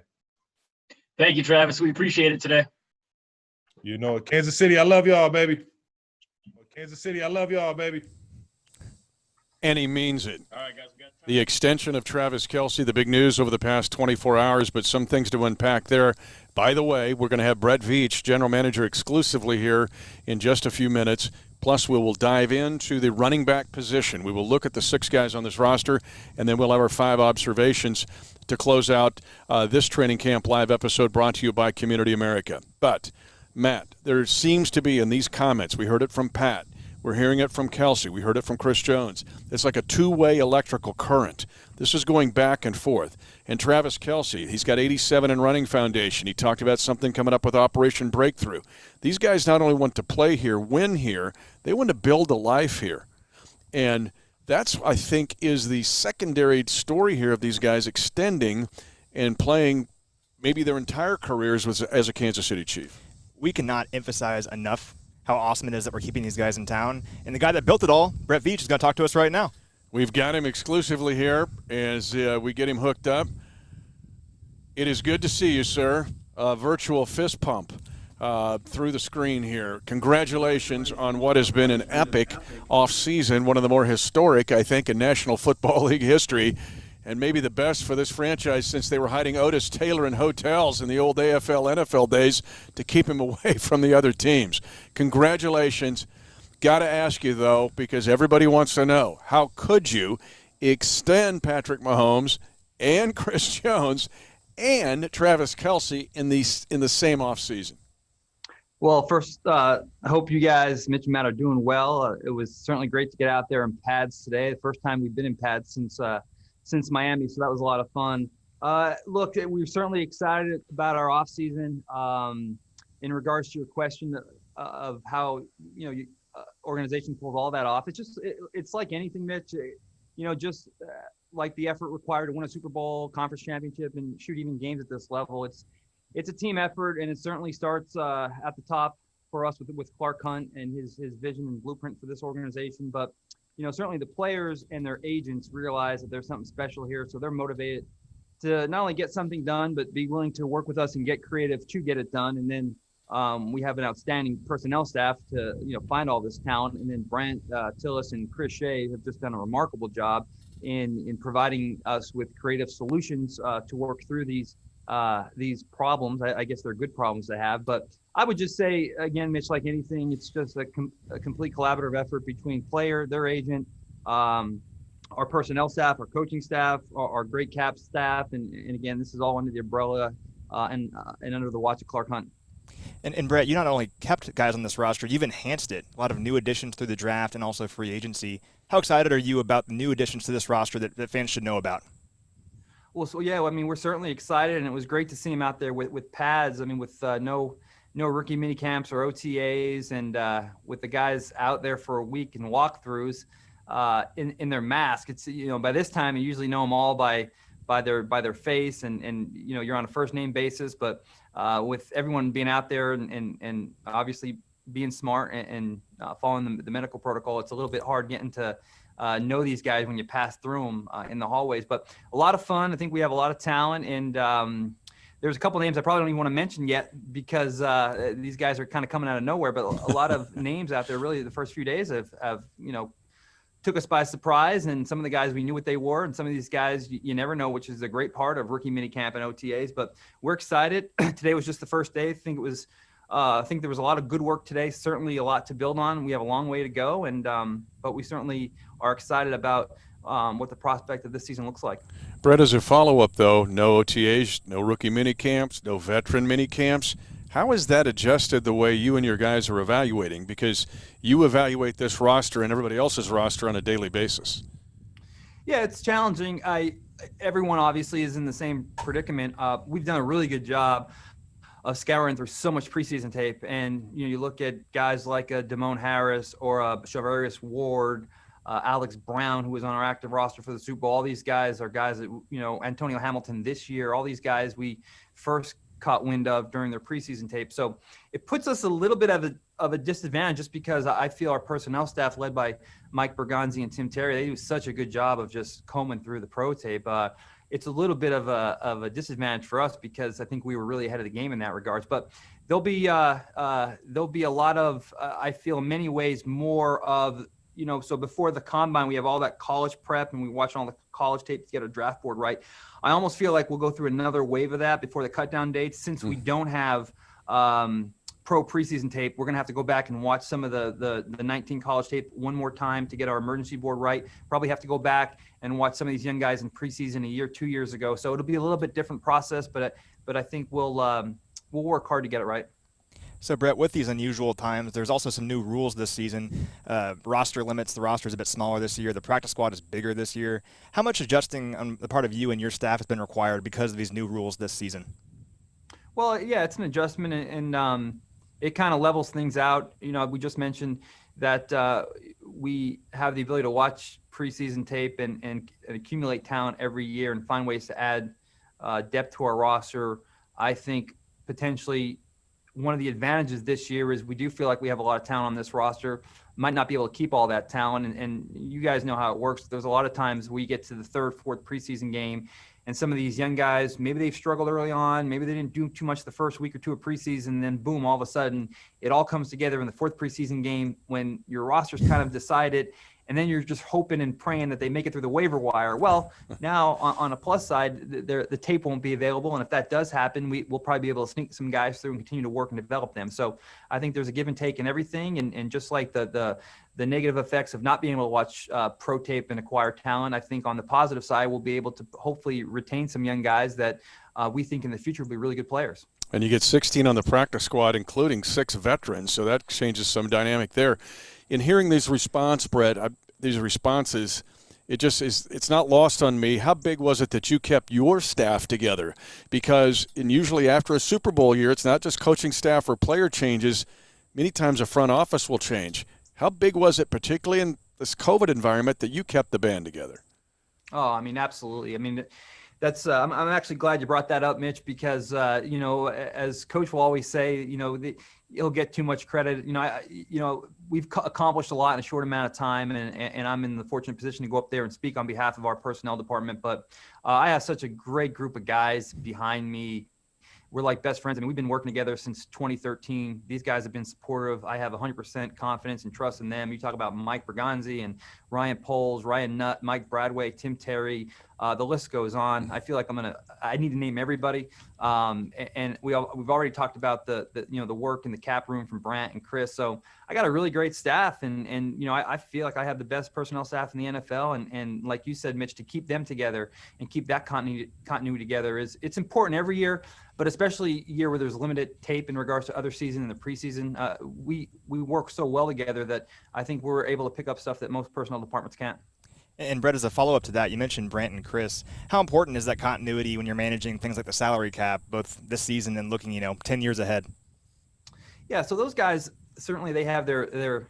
Thank you, Travis. We appreciate it today. Kansas City, I love y'all, baby. Kansas City, I love y'all, baby. And he means it. All right, guys. We got time. The extension of Travis Kelce, the big news over the past 24 hours, but some things to unpack there. By the way, we're going to have Brett Veach, general manager, exclusively here in just a few minutes. Plus, we will dive into the running back position. We will look at the 6 guys on this roster, and then we'll have our 5 observations to close out this training camp live episode, brought to you by Community America. But, Matt, there seems to be in these comments, we heard it from Pat, We're hearing it from Kelce. We heard it from Chris Jones. It's like a two-way electrical current. This is going back and forth. And Travis Kelce, he's got 87 in running foundation. He talked about something coming up with Operation Breakthrough. These guys not only want to play here, win here, they want to build a life here. And that's, I think, is the secondary story here of these guys extending and playing maybe their entire careers as a Kansas City Chief. We cannot emphasize enough how awesome it is that we're keeping these guys in town. And the guy that built it all, Brett Veach, is going to talk to us right now. We've got him exclusively here as we get him hooked up. It is good to see you, sir. Virtual fist pump through the screen here. Congratulations on what has been an epic offseason, one of the more historic, I think, in National Football League history, and maybe the best for this franchise since they were hiding Otis Taylor in hotels in the old AFL, NFL days to keep him away from the other teams. Congratulations. Got to ask you, though, because everybody wants to know, how could you extend Patrick Mahomes and Chris Jones and Travis Kelce in the same offseason? Well, first, I hope you guys, Mitch and Matt, are doing well. It was certainly great to get out there in pads today. The first time we've been in pads since Miami, so that was a lot of fun. Look, we were certainly excited about our offseason. In regards to your question of how organization pulls all that off, it's like anything, Mitch. Just like the effort required to win a Super Bowl, conference championship, and shoot even games at this level. It's a team effort, and it certainly starts at the top for us with Clark Hunt and his vision and blueprint for this organization. But certainly the players and their agents realize that there's something special here, so they're motivated to not only get something done, but be willing to work with us and get creative to get it done. And then we have an outstanding personnel staff to find all this talent. And then Brent Tillis and Chris Shea have just done a remarkable job in providing us with creative solutions to work through these problems. I guess they're good problems to have, but I would just say, again, Mitch, like anything, it's just a complete collaborative effort between player, their agent, our personnel staff, our coaching staff, our great cap staff. And again, this is all under the umbrella and under the watch of Clark Hunt. And Brett, you not only kept guys on this roster, you've enhanced it. A lot of new additions through the draft and also free agency. How excited are you about the new additions to this roster that fans should know about? Well, so yeah, I mean, we're certainly excited, and it was great to see him out there with pads. I mean, with no rookie mini camps or OTAs, and with the guys out there for a week and walkthroughs in their mask. It's by this time you usually know them all by their face, and you're on a first name basis. But with everyone being out there and obviously being smart and following the medical protocol, it's a little bit hard getting to know these guys when you pass through them in the hallways. But a lot of fun. I think we have a lot of talent, and there's a couple names I probably don't even want to mention yet because these guys are kind of coming out of nowhere. But a lot of names out there really the first few days have took us by surprise, and some of the guys we knew what they were, and some of these guys you never know, which is a great part of rookie minicamp and OTAs. But we're excited. Today was just the first day. I think there was a lot of good work today. Certainly a lot to build on. We have a long way to go, and but we certainly are excited about what the prospect of this season looks like. Brett, as a follow-up, though, no OTAs, no rookie minicamps, no veteran minicamps. How has that adjusted the way you and your guys are evaluating? Because you evaluate this roster and everybody else's roster on a daily basis. Yeah, it's challenging. Everyone obviously is in the same predicament. We've done a really good job of scouring through so much preseason tape, and you look at guys like a Damone Harris or a Shavarius Ward, Alex Brown, who was on our active roster for the Super Bowl. All these guys are guys that Antonio Hamilton this year. All these guys we first caught wind of during their preseason tape. So it puts us a little bit of a disadvantage just because I feel our personnel staff led by Mike Bergonzi and Tim Terry, they do such a good job of just combing through the pro tape. It's a little bit of a disadvantage for us because I think we were really ahead of the game in that regards. But there'll be a lot of, I feel in many ways more of, so before the combine, we have all that college prep and we watch all the college tape to get a draft board right. I almost feel like we'll go through another wave of that before the cut down dates. Since we don't have pro preseason tape, we're going to have to go back and watch some of the 19 college tape one more time to get our emergency board right. Probably have to go back and watch some of these young guys in preseason a year, 2 years ago. So it'll be a little bit different process, but I think we'll work hard to get it right. So, Brett, with these unusual times, there's also some new rules this season. Roster limits, the roster is a bit smaller this year. The practice squad is bigger this year. How much adjusting on the part of you and your staff has been required because of these new rules this season? Well, yeah, it's an adjustment, and it kind of levels things out. You know, we just mentioned that we have the ability to watch preseason tape and accumulate talent every year and find ways to add depth to our roster. I think potentially one of the advantages this year is we do feel like we have a lot of talent on this roster. Might not be able to keep all that talent, and you guys know how it works. There's a lot of times we get to the third, fourth preseason game, and some of these young guys, maybe they've struggled early on, maybe they didn't do too much the first week or two of preseason, and then boom, all of a sudden it all comes together in the fourth preseason game when your roster's kind of decided, and then you're just hoping and praying that they make it through the waiver wire. Well, now on a plus side, the tape won't be available, and if that does happen, we'll probably be able to sneak some guys through and continue to work and develop them. So I think there's a give and take in everything, and just like the negative effects of not being able to watch pro tape and acquire talent, I think on the positive side, we'll be able to hopefully retain some young guys that we think in the future will be really good players. And you get 16 on the practice squad, including 6 veterans, so that changes some dynamic there. In hearing these responses, Brett, these responses, it's not lost on me. How big was it that you kept your staff together? Because usually after a Super Bowl year, it's not just coaching staff or player changes. Many times a front office will change. How big was it, particularly in this COVID environment, that you kept the band together? Oh, I mean, absolutely. I mean, that's I'm actually glad you brought that up, Mitch, because you know, as Coach will always say, you know, he'll get too much credit. You know, we've accomplished a lot in a short amount of time, and I'm in the fortunate position to go up there and speak on behalf of our personnel department. But I have such a great group of guys behind me. We're like best friends. I mean, we've been working together since 2013. These guys have been supportive. I have 100% confidence and trust in them. You talk about Mike Berganzi and Ryan Poles, Ryan Nutt, Mike Bradway, Tim Terry. The list goes on. I feel like I need to name everybody. And we've already talked about the work in the cap room from Brant and Chris. So I got a really great staff, and you know, I feel like I have the best personnel staff in the NFL. And like you said, Mitch, to keep them together and keep that continuity together it's important every year, but especially a year where there's limited tape in regards to other season and the preseason. We work so well together that I think we're able to pick up stuff that most personnel departments can't. And Brett, as a follow-up to that, you mentioned Brant and Chris. How important is that continuity when you're managing things like the salary cap, both this season and looking, 10 years ahead? Yeah, so those guys, certainly they have their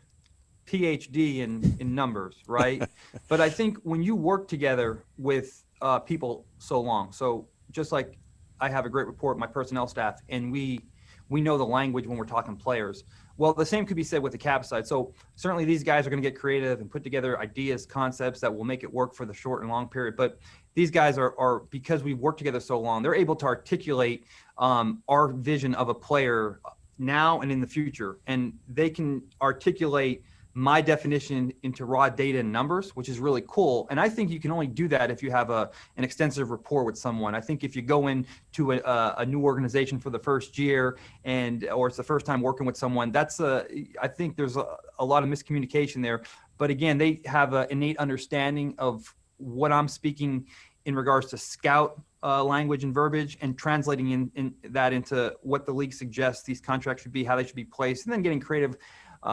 PhD in numbers, right? But I think when you work together with people so long, so just like I have a great rapport with my personnel staff, and we know the language when we're talking players. Well, the same could be said with the cap side. So certainly these guys are going to get creative and put together ideas, concepts that will make it work for the short and long period. But these guys are because we've worked together so long, they're able to articulate our vision of a player now and in the future. And they can articulate my definition into raw data and numbers, which is really cool. And I think you can only do that if you have an extensive rapport with someone. I think if you go into a new organization for the first year or it's the first time working with someone, I think there's a lot of miscommunication there. But again, they have an innate understanding of what I'm speaking in regards to scout language and verbiage, and translating that into what the league suggests these contracts should be, how they should be placed, and then getting creative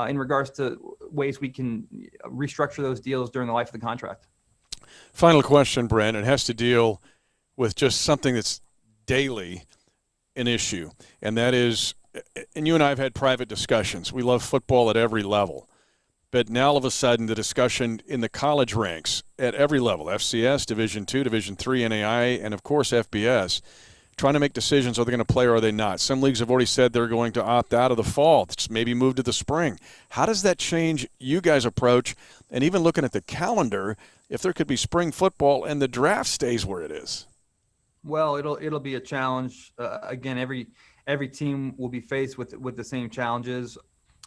in regards to ways we can restructure those deals during the life of the contract. Final question, Brent. It has to deal with just something that's daily an issue, and that is, and you and I have had private discussions. We love football at every level, but now all of a sudden the discussion in the college ranks at every level, FCS, Division II, Division III, NAI, and of course FBS, trying to make decisions, are they going to play or are they not? Some leagues have already said they're going to opt out of the fall, maybe move to the spring. How does that change you guys' approach? And even looking at the calendar, if there could be spring football and the draft stays where it is? Well, it'll be a challenge. Again, every team will be faced with the same challenges.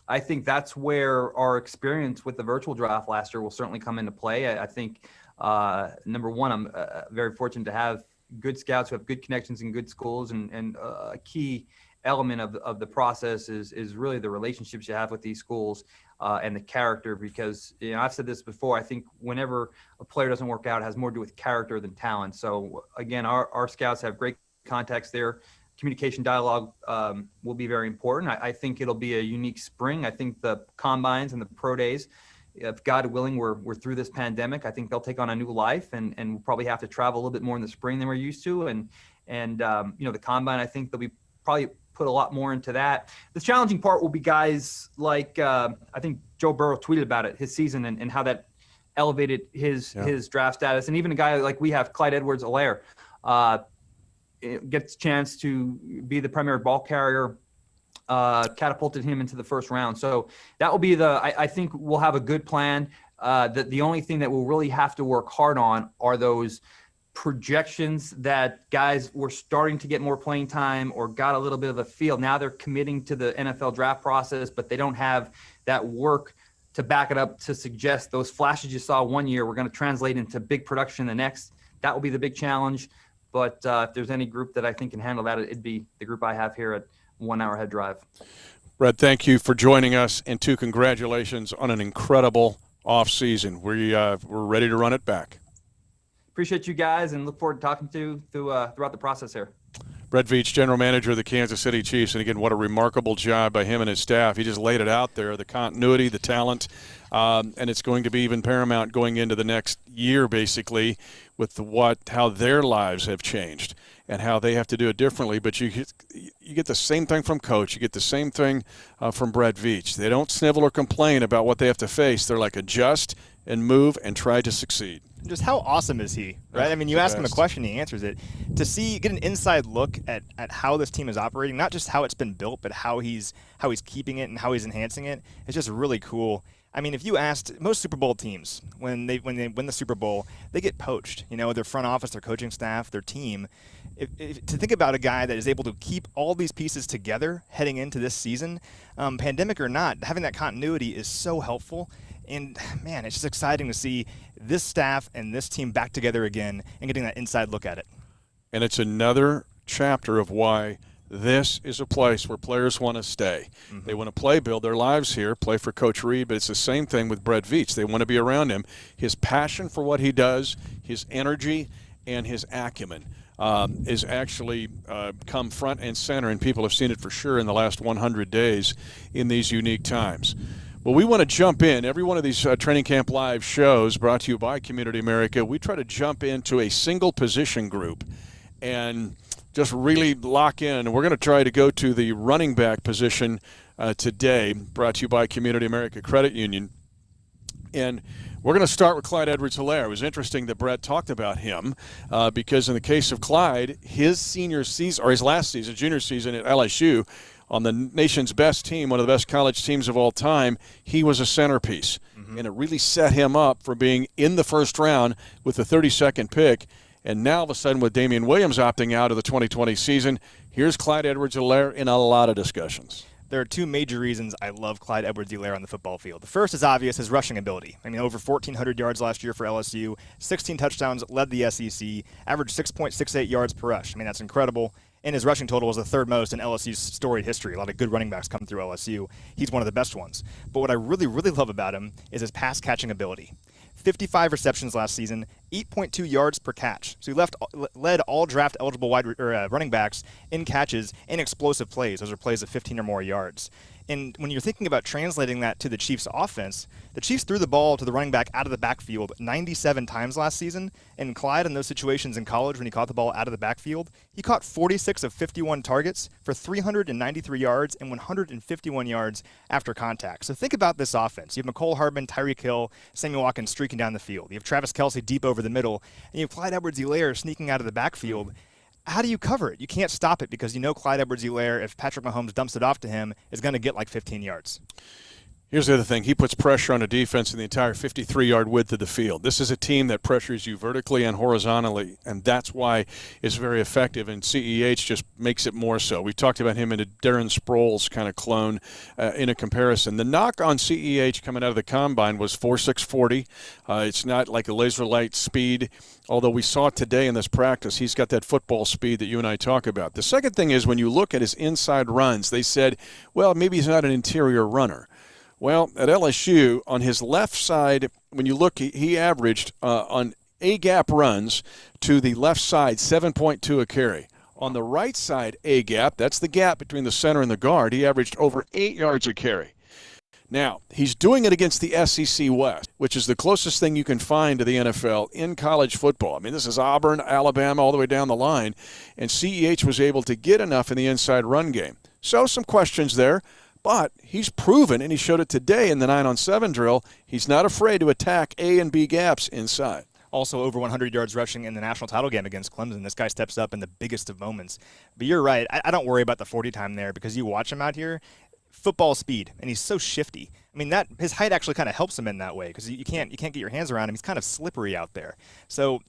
I think that's where our experience with the virtual draft last year will certainly come into play. I think, number one, I'm very fortunate to have good scouts who have good connections in good schools, and a key element of the process is really the relationships you have with these schools and the character, because I've said this before, I think whenever a player doesn't work out, it has more to do with character than talent. So again, our scouts have great contacts there. communication dialogue will be very important. I think it'll be a unique spring. I think the combines and the pro days, if God willing, we're through this pandemic, I think they'll take on a new life, and we'll probably have to travel a little bit more in the spring than we're used to. And the combine, I think they'll be probably put a lot more into that. The challenging part will be guys like, I think Joe Burrow tweeted about it, his season, and how that elevated his draft status. And even a guy like we have, Clyde Edwards-Helaire, gets a chance to be the primary ball carrier, catapulted him into the first round. So that will be I think we'll have a good plan. The only thing that we'll really have to work hard on are those projections that guys were starting to get more playing time or got a little bit of a feel. Now they're committing to the NFL draft process, but they don't have that work to back it up, to suggest those flashes you saw one year we're going to translate into big production the next. That will be the big challenge. But if there's any group that I think can handle that, it'd be the group I have here at 1 Hour Head Drive. Brett, thank you for joining us, and congratulations on an incredible offseason. We're ready to run it back. Appreciate you guys, and look forward to talking to you throughout the process here. Brett Veach, general manager of the Kansas City Chiefs, and again, what a remarkable job by him and his staff. He just laid it out there, the continuity, the talent, and it's going to be even paramount going into the next year, basically, with how their lives have changed and how they have to do it differently. But you get the same thing from Coach. You get the same thing from Brett Veach. They don't snivel or complain about what they have to face. They're like, adjust and move and try to succeed. Just how awesome is he, right? I mean, you ask him a question, he answers it. To get an inside look at how this team is operating, not just how it's been built, but how he's keeping it and how he's enhancing it, it's just really cool. I mean, if you asked most Super Bowl teams, when they win the Super Bowl, they get poached. You know, their front office, their coaching staff, their team. To think about a guy that is able to keep all these pieces together heading into this season, pandemic or not, having that continuity is so helpful. And, man, it's just exciting to see this staff and this team back together again and getting that inside look at it. And it's another chapter of why this is a place where players want to stay. Mm-hmm. They want to play, build their lives here, play for Coach Reid, but it's the same thing with Brett Veach. They want to be around him. His passion for what he does, his energy, and his acumen is actually come front and center, and people have seen it for sure in the last 100 days in these unique times. Well, we want to jump in. Every one of these Training Camp Live shows brought to you by Community America, we try to jump into a single position group and just really lock in. And we're going to try to go to the running back position today, brought to you by Community America Credit Union. And we're going to start with Clyde Edwards-Helaire. It was interesting that Brett talked about him because in the case of Clyde, his senior season, or his last season, junior season at LSU, on the nation's best team, one of the best college teams of all time, he was a centerpiece. Mm-hmm. And it really set him up for being in the first round with the 32nd pick. And now, all of a sudden, with Damian Williams opting out of the 2020 season, here's Clyde Edwards-Helaire in a lot of discussions. There are two major reasons I love Clyde Edwards-Helaire on the football field. The first is obvious, his rushing ability. I mean, over 1,400 yards last year for LSU, 16 touchdowns, led the SEC, averaged 6.68 yards per rush. I mean, that's incredible. And his rushing total was the third most in LSU's storied history. A lot of good running backs come through LSU. He's one of the best ones. But what I really, really love about him is his pass-catching ability. 55 receptions last season, 8.2 yards per catch. So he led all draft-eligible running backs in catches and explosive plays. Those are plays of 15 or more yards. And when you're thinking about translating that to the Chiefs' offense, the Chiefs threw the ball to the running back out of the backfield 97 times last season. And Clyde, in those situations in college when he caught the ball out of the backfield, he caught 46 of 51 targets for 393 yards and 151 yards after contact. So think about this offense. You have Mecole Hardman, Tyreek Hill, Sammy Watkins streaking down the field. You have Travis Kelce deep over the middle, and you have Clyde Edwards-Helaire sneaking out of the backfield. How do you cover it? You can't stop it because you know Clyde Edwards-Helaire, if Patrick Mahomes dumps it off to him, is going to get like 15 yards. Here's the other thing. He puts pressure on a defense in the entire 53-yard width of the field. This is a team that pressures you vertically and horizontally, and that's why it's very effective, and CEH just makes it more so. We talked about him in a Darren Sproles kind of clone in a comparison. The knock on CEH coming out of the combine was 4.640. It's not like a laser light speed, although we saw today in this practice, he's got that football speed that you and I talk about. The second thing is when you look at his inside runs, they said, well, maybe he's not an interior runner. Well, at LSU, on his left side, when you look, he averaged on A-gap runs to the left side 7.2 a carry. On the right side, A gap, that's the gap between the center and the guard, he averaged over 8 yards a carry. Now, he's doing it against the SEC West, which is the closest thing you can find to the NFL in college football. I mean, this is Auburn, Alabama, all the way down the line, and CEH was able to get enough in the inside run game. So some questions there, but he's proven, and he showed it today in the 9-on-7 drill, he's not afraid to attack A and B gaps inside. Also over 100 yards rushing in the national title game against Clemson. This guy steps up in the biggest of moments. But you're right. I don't worry about the 40 time there because you watch him out here. Football speed, and he's so shifty. I mean, that his height actually kind of helps him in that way because you can't get your hands around him. He's kind of slippery out there. So,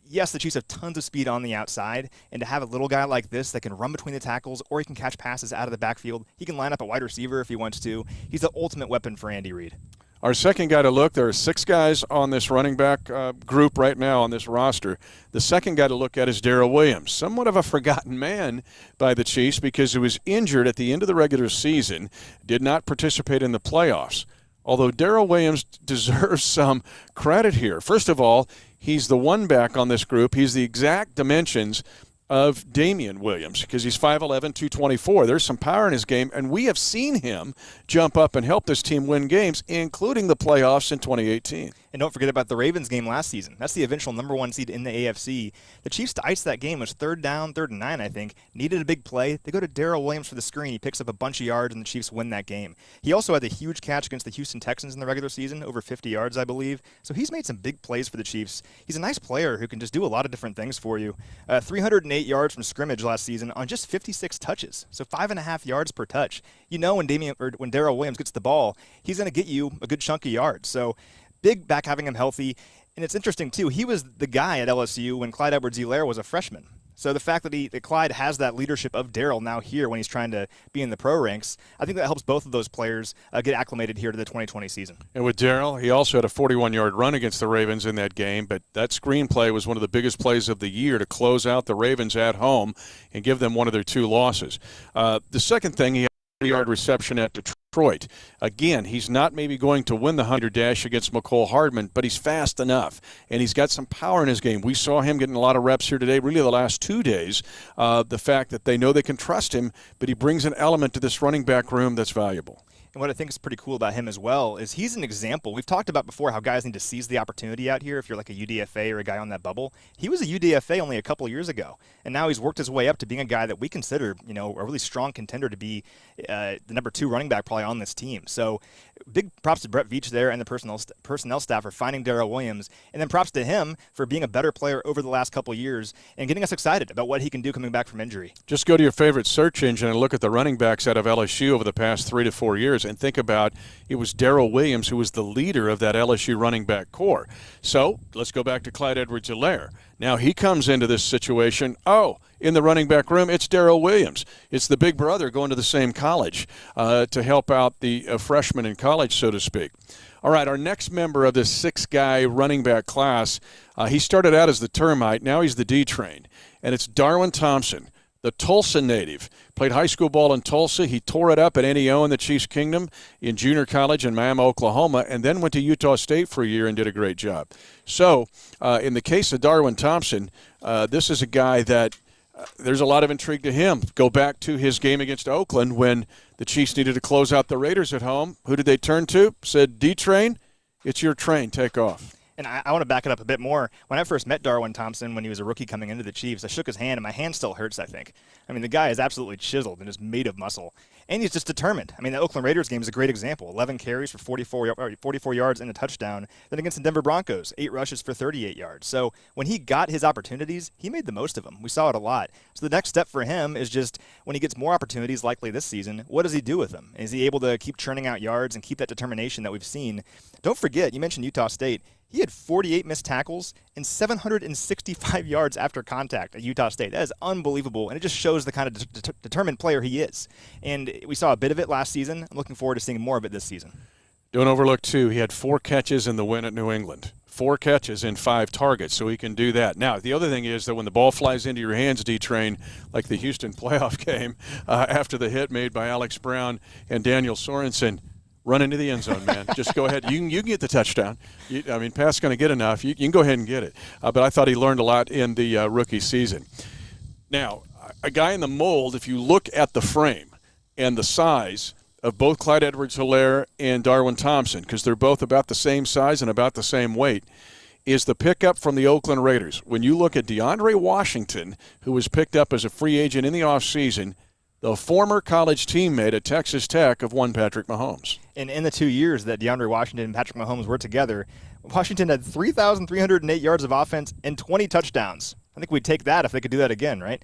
yes, the Chiefs have tons of speed on the outside, and to have a little guy like this that can run between the tackles or he can catch passes out of the backfield, he can line up a wide receiver if he wants to. He's the ultimate weapon for Andy Reid. Our second guy to look, there are 6 guys on this running back group right now on this roster. The second guy to look at is Darrell Williams, somewhat of a forgotten man by the Chiefs because he was injured at the end of the regular season, did not participate in the playoffs. Although Darrell Williams deserves some credit here. First of all, he's the one back on this group. He's the exact dimensions of Damian Williams because he's 5'11", 224. There's some power in his game, and we have seen him jump up and help this team win games, including the playoffs in 2018. And don't forget about the Ravens game last season. That's the eventual #1 seed in the AFC. The Chiefs to ice that game was 3rd down, 3rd and 9, I think. Needed a big play. They go to Darrell Williams for the screen. He picks up a bunch of yards, and the Chiefs win that game. He also had the huge catch against the Houston Texans in the regular season, over 50 yards, I believe. So he's made some big plays for the Chiefs. He's a nice player who can just do a lot of different things for you. 308 yards from scrimmage last season on just 56 touches, so 5.5 yards per touch. You know when Darrell Williams gets the ball, he's going to get you a good chunk of yards. So big back having him healthy. And it's interesting, too, he was the guy at LSU when Clyde Edwards-Helaire was a freshman. So the fact that Clyde has that leadership of Darrell now here when he's trying to be in the pro ranks, I think that helps both of those players get acclimated here to the 2020 season. And with Darrell, he also had a 41-yard run against the Ravens in that game, but that screenplay was one of the biggest plays of the year to close out the Ravens at home and give them one of their 2 losses. The second thing, he had a 30-yard reception at Detroit. Again, he's not maybe going to win the 100 dash against McCole Hardman, but he's fast enough, and he's got some power in his game. We saw him getting a lot of reps here today, really the last 2 days. The fact that they know they can trust him, but he brings an element to this running back room that's valuable. And what I think is pretty cool about him as well is he's an example. We've talked about before how guys need to seize the opportunity out here if you're like a UDFA or a guy on that bubble. He was a UDFA only a couple of years ago, and now he's worked his way up to being a guy that we consider, a really strong contender to be the #2 running back probably on this team. So big props to Brett Veach there and the personnel staff for finding Darrell Williams, and then props to him for being a better player over the last couple of years and getting us excited about what he can do coming back from injury. Just go to your favorite search engine and look at the running backs out of LSU over the past 3 to 4 years and think about it was Darrell Williams who was the leader of that LSU running back core. So let's go back to Clyde Edwards-Helaire. Now he comes into this situation, in the running back room, it's Darrell Williams. It's the big brother going to the same college to help out the freshman in college, so to speak. All right, our next member of this 6-guy running back class, he started out as the termite. Now he's the D-train, and it's Darwin Thompson, the Tulsa native. Played high school ball in Tulsa. He tore it up at NEO in the Chiefs Kingdom in junior college in Miami, Oklahoma, and then went to Utah State for a year and did a great job. So in the case of Darwin Thompson, this is a guy that there's a lot of intrigue to him. Go back to his game against Oakland when the Chiefs needed to close out the Raiders at home. Who did they turn to? Said, D-Train, it's your train. Take off. And I want to back it up a bit more. When I first met Darwin Thompson when he was a rookie coming into the Chiefs, I shook his hand, and my hand still hurts, I think. I mean, the guy is absolutely chiseled and is made of muscle. And he's just determined. I mean, the Oakland Raiders game is a great example. 11 carries for 44 yards and a touchdown. Then against the Denver Broncos, 8 rushes for 38 yards. So when he got his opportunities, he made the most of them. We saw it a lot. So the next step for him is just when he gets more opportunities, likely this season, what does he do with them? Is he able to keep churning out yards and keep that determination that we've seen? Don't forget, you mentioned Utah State. He had 48 missed tackles and 765 yards after contact at Utah State. That is unbelievable, and it just shows the kind of determined player he is. And we saw a bit of it last season. I'm looking forward to seeing more of it this season. Don't overlook, too, he had 4 catches in the win at New England. 4 catches and 5 targets, so he can do that. Now, the other thing is that when the ball flies into your hands, D-Train, like the Houston playoff game after the hit made by Alex Brown and Daniel Sorensen, run into the end zone, man. Just go ahead. You can get the touchdown. Pat's going to get enough. You can go ahead and get it. But I thought he learned a lot in the rookie season. Now, a guy in the mold, if you look at the frame and the size of both Clyde Edwards-Helaire and Darwin Thompson, because they're both about the same size and about the same weight, is the pickup from the Oakland Raiders. When you look at DeAndre Washington, who was picked up as a free agent in the offseason, the former college teammate at Texas Tech of one Patrick Mahomes. And in the 2 years that DeAndre Washington and Patrick Mahomes were together, Washington had 3,308 yards of offense and 20 touchdowns. I think we'd take that if they could do that again, right?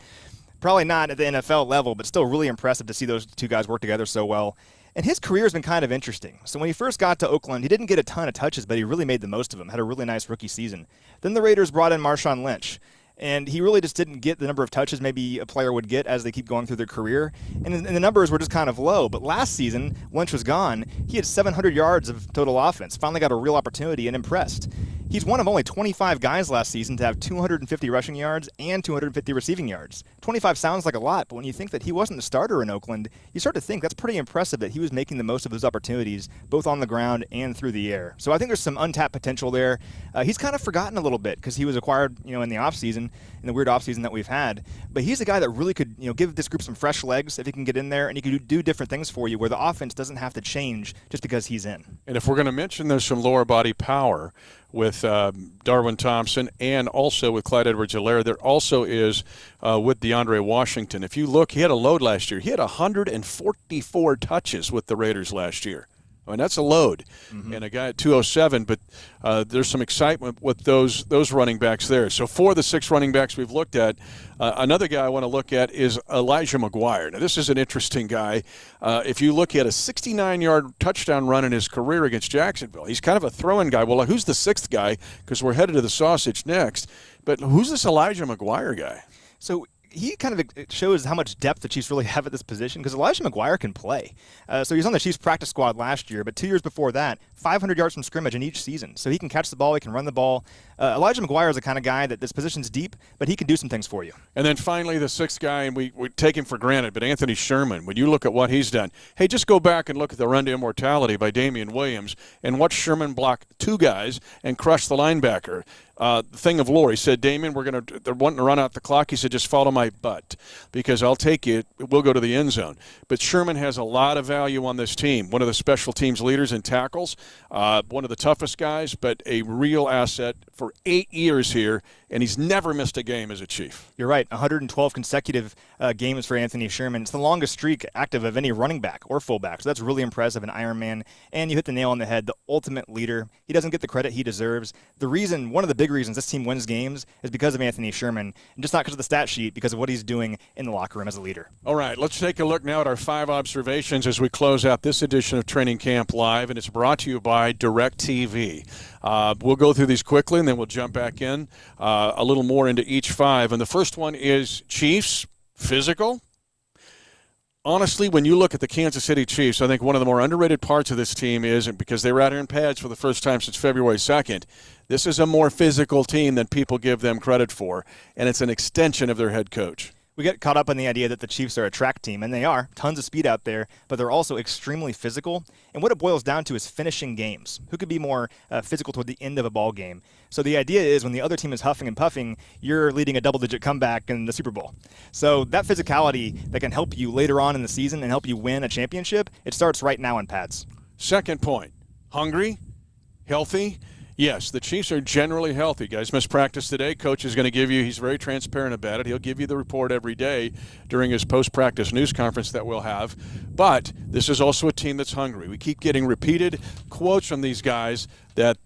Probably not at the NFL level, but still really impressive to see those two guys work together so well. And his career has been kind of interesting. So when he first got to Oakland, he didn't get a ton of touches, but he really made the most of them, had a really nice rookie season. Then the Raiders brought in Marshawn Lynch, and he really just didn't get the number of touches maybe a player would get as they keep going through their career. And the numbers were just kind of low. But last season, Lynch was gone. He had 700 yards of total offense, finally got a real opportunity and impressed. He's one of only 25 guys last season to have 250 rushing yards and 250 receiving yards. 25 sounds like a lot, but when you think that he wasn't the starter in Oakland, you start to think that's pretty impressive that he was making the most of those opportunities, both on the ground and through the air. So I think there's some untapped potential there. He's kind of forgotten a little bit because he was acquired, in the offseason, in the weird offseason that we've had. But he's a guy that really could, give this group some fresh legs if he can get in there, and he could do different things for you where the offense doesn't have to change just because he's in. And if we're going to mention there's some lower body power with Darwin Thompson and also with Clyde Edwards-Helaire, there also is with DeAndre Washington. If you look, he had a load last year. He had 144 touches with the Raiders last year. I mean, that's a load. And a guy at 207, but there's some excitement with those running backs there. So for the 6 running backs we've looked at, another guy I want to look at is Elijah McGuire. Now, this is an interesting guy. If you look at a 69-yard touchdown run in his career against Jacksonville, he's kind of a throw-in guy. Well, who's the 6th guy? Because we're headed to the sausage next. But who's this Elijah McGuire guy? So he kind of shows how much depth the Chiefs really have at this position because Elijah McGuire can play. So he's on the Chiefs practice squad last year, but 2 years before that, 500 yards from scrimmage in each season. So he can catch the ball, he can run the ball. Elijah McGuire is the kind of guy that this position's deep, but he can do some things for you. And then finally, the 6th guy, and we take him for granted, but Anthony Sherman, when you look at what he's done, hey, just go back and look at the run to immortality by Damian Williams and watch Sherman block 2 guys and crush the linebacker. Thing of lore, he said, Damian, they're wanting to run out the clock. He said, just follow my butt because I'll take you. We'll go to the end zone. But Sherman has a lot of value on this team. One of the special teams leaders in tackles, one of the toughest guys, but a real asset for 8 years here, and he's never missed a game as a Chief. You're right, 112 consecutive games for Anthony Sherman. It's the longest streak active of any running back or fullback, so that's really impressive, an Iron Man. And you hit the nail on the head, the ultimate leader. He doesn't get the credit he deserves. One of the big reasons this team wins games is because of Anthony Sherman, and just not because of the stat sheet, because of what he's doing in the locker room as a leader. All right, let's take a look now at our 5 observations as we close out this edition of Training Camp Live, and it's brought to you by DirecTV. We'll go through these quickly, and then we'll jump back in a little more into each 5. And the first one is Chiefs, physical. Honestly, when you look at the Kansas City Chiefs, I think one of the more underrated parts of this team is, because they were out here in pads for the first time since February 2nd, this is a more physical team than people give them credit for, and it's an extension of their head coach. We get caught up in the idea that the Chiefs are a track team, and they are. Tons of speed out there, but they're also extremely physical. And what it boils down to is finishing games. Who could be more physical toward the end of a ball game? So the idea is when the other team is huffing and puffing, you're leading a double-digit comeback in the Super Bowl. So that physicality that can help you later on in the season and help you win a championship, it starts right now in pads. Second point, hungry, healthy. Yes, the Chiefs are generally healthy. Guys missed practice today. Coach is going to give you, he's very transparent about it. He'll give you the report every day during his post-practice news conference that we'll have. But this is also a team that's hungry. We keep getting repeated quotes from these guys that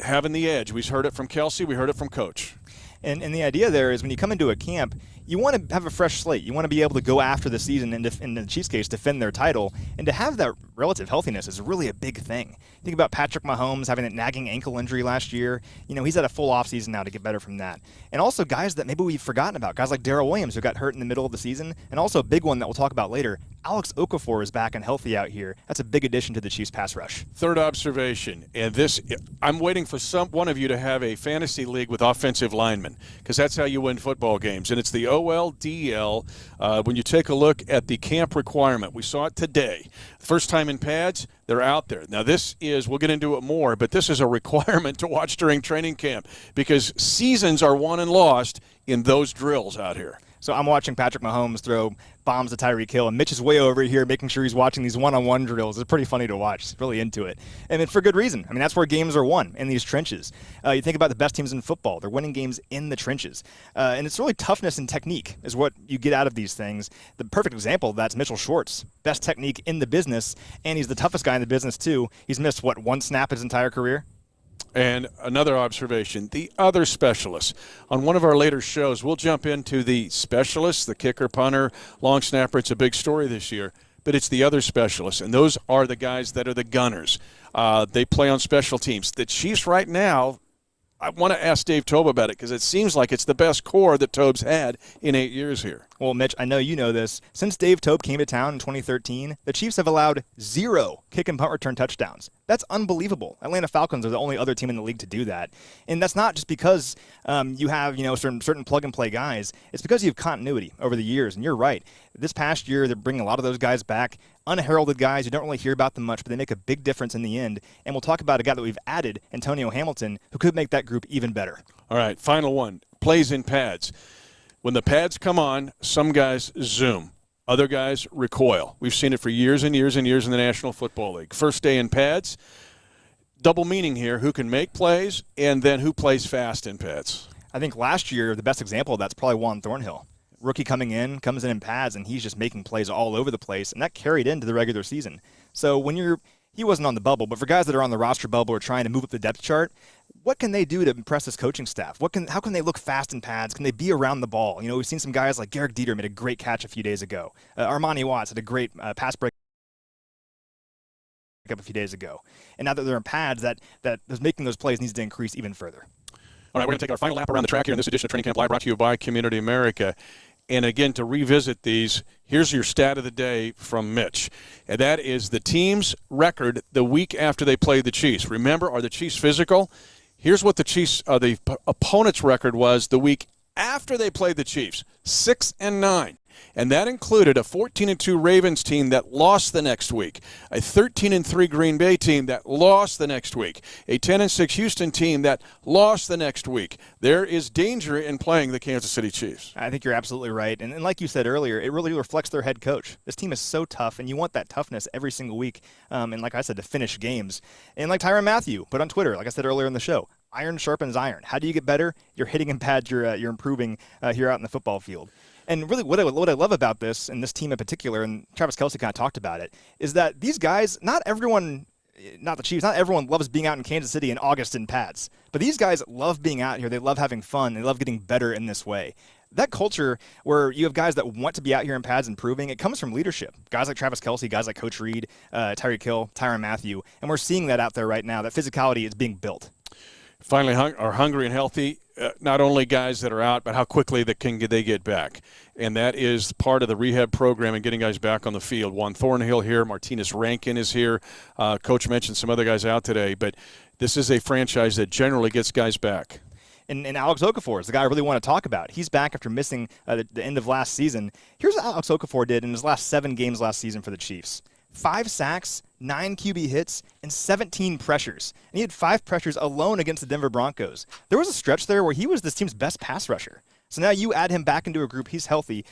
having the edge. We heard it from Kelce. We heard it from Coach. And the idea there is when you come into a camp, you want to have a fresh slate. You want to be able to go after the season and, in the Chiefs' case, defend their title. And to have that relative healthiness is really a big thing. Think about Patrick Mahomes having that nagging ankle injury last year. He's had a full offseason now to get better from that. And also guys that maybe we've forgotten about, guys like Darrell Williams who got hurt in the middle of the season. And also a big one that we'll talk about later, Alex Okafor is back and healthy out here. That's a big addition to the Chiefs' pass rush. Third observation, and this, I'm waiting for one of you to have a fantasy league with offensive linemen, because that's how you win football games. And it's the OLDL. When you take a look at the camp requirement, we saw it today. First time in pads, they're out there. Now this is, we'll get into it more, but this is a requirement to watch during training camp because seasons are won and lost in those drills out here. So I'm watching Patrick Mahomes throw bombs to Tyreek Hill, and Mitch is way over here making sure he's watching these one-on-one drills. It's pretty funny to watch. He's really into it. And for good reason. I mean, that's where games are won, in these trenches. You think about the best teams in football. They're winning games in the trenches. And it's really toughness and technique is what you get out of these things. The perfect example of that's Mitchell Schwartz. Best technique in the business, and he's the toughest guy in the business, too. He's missed, what, one snap his entire career? And another observation, the other specialists. On one of our later shows, we'll jump into the specialists, the kicker, punter, long snapper. It's a big story this year, but it's the other specialists, and those are the guys that are the gunners. They play on special teams. The Chiefs right now, I want to ask Dave Tobe about it because it seems like it's the best core that Tobe's had in 8 years here. Well, Mitch, I know you know this. Since Dave Tobe came to town in 2013, the Chiefs have allowed 0 kick and punt return touchdowns. That's unbelievable. Atlanta Falcons are the only other team in the league to do that. And that's not just because you have certain plug-and-play guys. It's because you have continuity over the years. And you're right. This past year, they're bringing a lot of those guys back. Unheralded guys. You don't really hear about them much, but they make a big difference in the end. And we'll talk about a guy that we've added, Antonio Hamilton, who could make that group even better. All right, final one. Plays in pads. When the pads come on, some guys zoom. Other guys recoil. We've seen it for years and years and years in the National Football League. First day in pads, double meaning here. Who can make plays, and then who plays fast in pads? I think last year, the best example of that's probably Juan Thornhill. Rookie comes in pads, and he's just making plays all over the place, and that carried into the regular season. So when he wasn't on the bubble, but for guys that are on the roster bubble or trying to move up the depth chart, what can they do to impress this coaching staff? How can they look fast in pads? Can they be around the ball? We've seen some guys like Garrick Dieter made a great catch a few days ago. Armani Watts had a great pass break up a few days ago. And now that they're in pads, that making those plays needs to increase even further. All right, we're going to take our final lap around the track here in this edition of Training Camp Live, brought to you by Community America. And again, to revisit these, here's your stat of the day from Mitch. And that is the team's record the week after they played the Chiefs. Remember, are the Chiefs physical? Here's what the opponent's record was the week after they played the Chiefs, 6-9. And that included a 14-2 Ravens team that lost the next week, a 13-3 Green Bay team that lost the next week, a 10-6 Houston team that lost the next week. There is danger in playing the Kansas City Chiefs. I think you're absolutely right. And like you said earlier, it really reflects their head coach. This team is so tough, and you want that toughness every single week. And like I said, to finish games. And like Tyrann Mathieu put on Twitter, like I said earlier in the show, iron sharpens iron. How do you get better? You're hitting in pads. You're improving here out in the football field. And really what I love about this, and this team in particular, and Travis Kelce kind of talked about it, is that these guys, not everyone loves being out in Kansas City in August in pads. But these guys love being out here. They love having fun. They love getting better in this way. That culture where you have guys that want to be out here in pads improving, it comes from leadership. Guys like Travis Kelce, guys like Coach Reid, Tyreek Hill, Tyrann Mathieu. And we're seeing that out there right now. That physicality is being built. Finally, are hungry and healthy. Not only guys that are out, but how quickly they get back. And that is part of the rehab program and getting guys back on the field. Juan Thornhill here. Martinez Rankin is here. Coach mentioned some other guys out today. But this is a franchise that generally gets guys back. And Alex Okafor is the guy I really want to talk about. He's back after missing the end of last season. Here's what Alex Okafor did in his last 7 games last season for the Chiefs. 5 sacks, 9 QB hits, and 17 pressures. And he had 5 pressures alone against the Denver Broncos. There was a stretch there where he was this team's best pass rusher. So now you add him back into a group, he's healthy,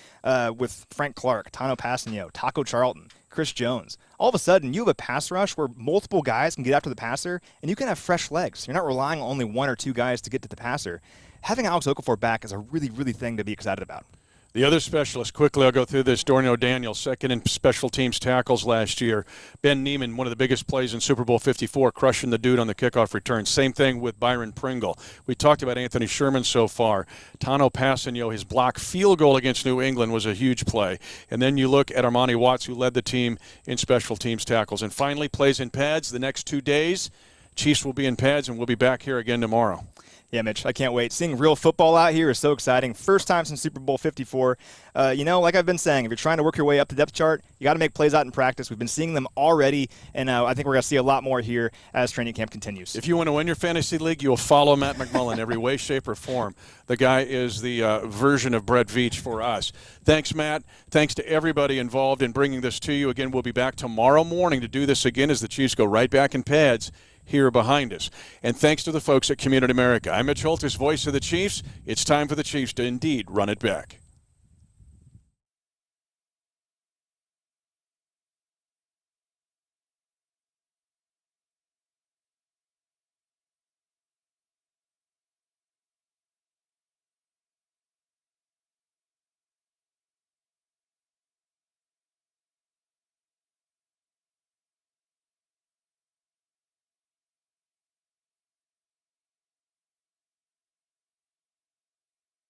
with Frank Clark, Tano Passanio, Taco Charlton, Chris Jones. All of a sudden, you have a pass rush where multiple guys can get after the passer, and you can have fresh legs. You're not relying on only 1 or 2 guys to get to the passer. Having Alex Okafor back is a really, really thing to be excited about. The other specialist, quickly I'll go through this. Darnell Daniels, second in special teams tackles last year. Ben Neiman, one of the biggest plays in Super Bowl 54, crushing the dude on the kickoff return. Same thing with Byron Pringle. We talked about Anthony Sherman so far. Tano Passanio, his block field goal against New England was a huge play. And then you look at Armani Watts, who led the team in special teams tackles. And finally, plays in pads the next 2 days. Chiefs will be in pads, and we'll be back here again tomorrow. Yeah, Mitch, I can't wait. Seeing real football out here is so exciting. First time since Super Bowl 54. Like I've been saying, if you're trying to work your way up the depth chart, you got to make plays out in practice. We've been seeing them already, and I think we're going to see a lot more here as training camp continues. If you want to win your fantasy league, you'll follow Matt McMullen every way, shape, or form. The guy is the version of Brett Veach for us. Thanks, Matt. Thanks to everybody involved in bringing this to you. Again, we'll be back tomorrow morning to do this again as the Chiefs go right back in pads here behind us. And thanks to the folks at Community America. I'm Mitch Holthus, voice of the Chiefs. It's time for the Chiefs to indeed run it back.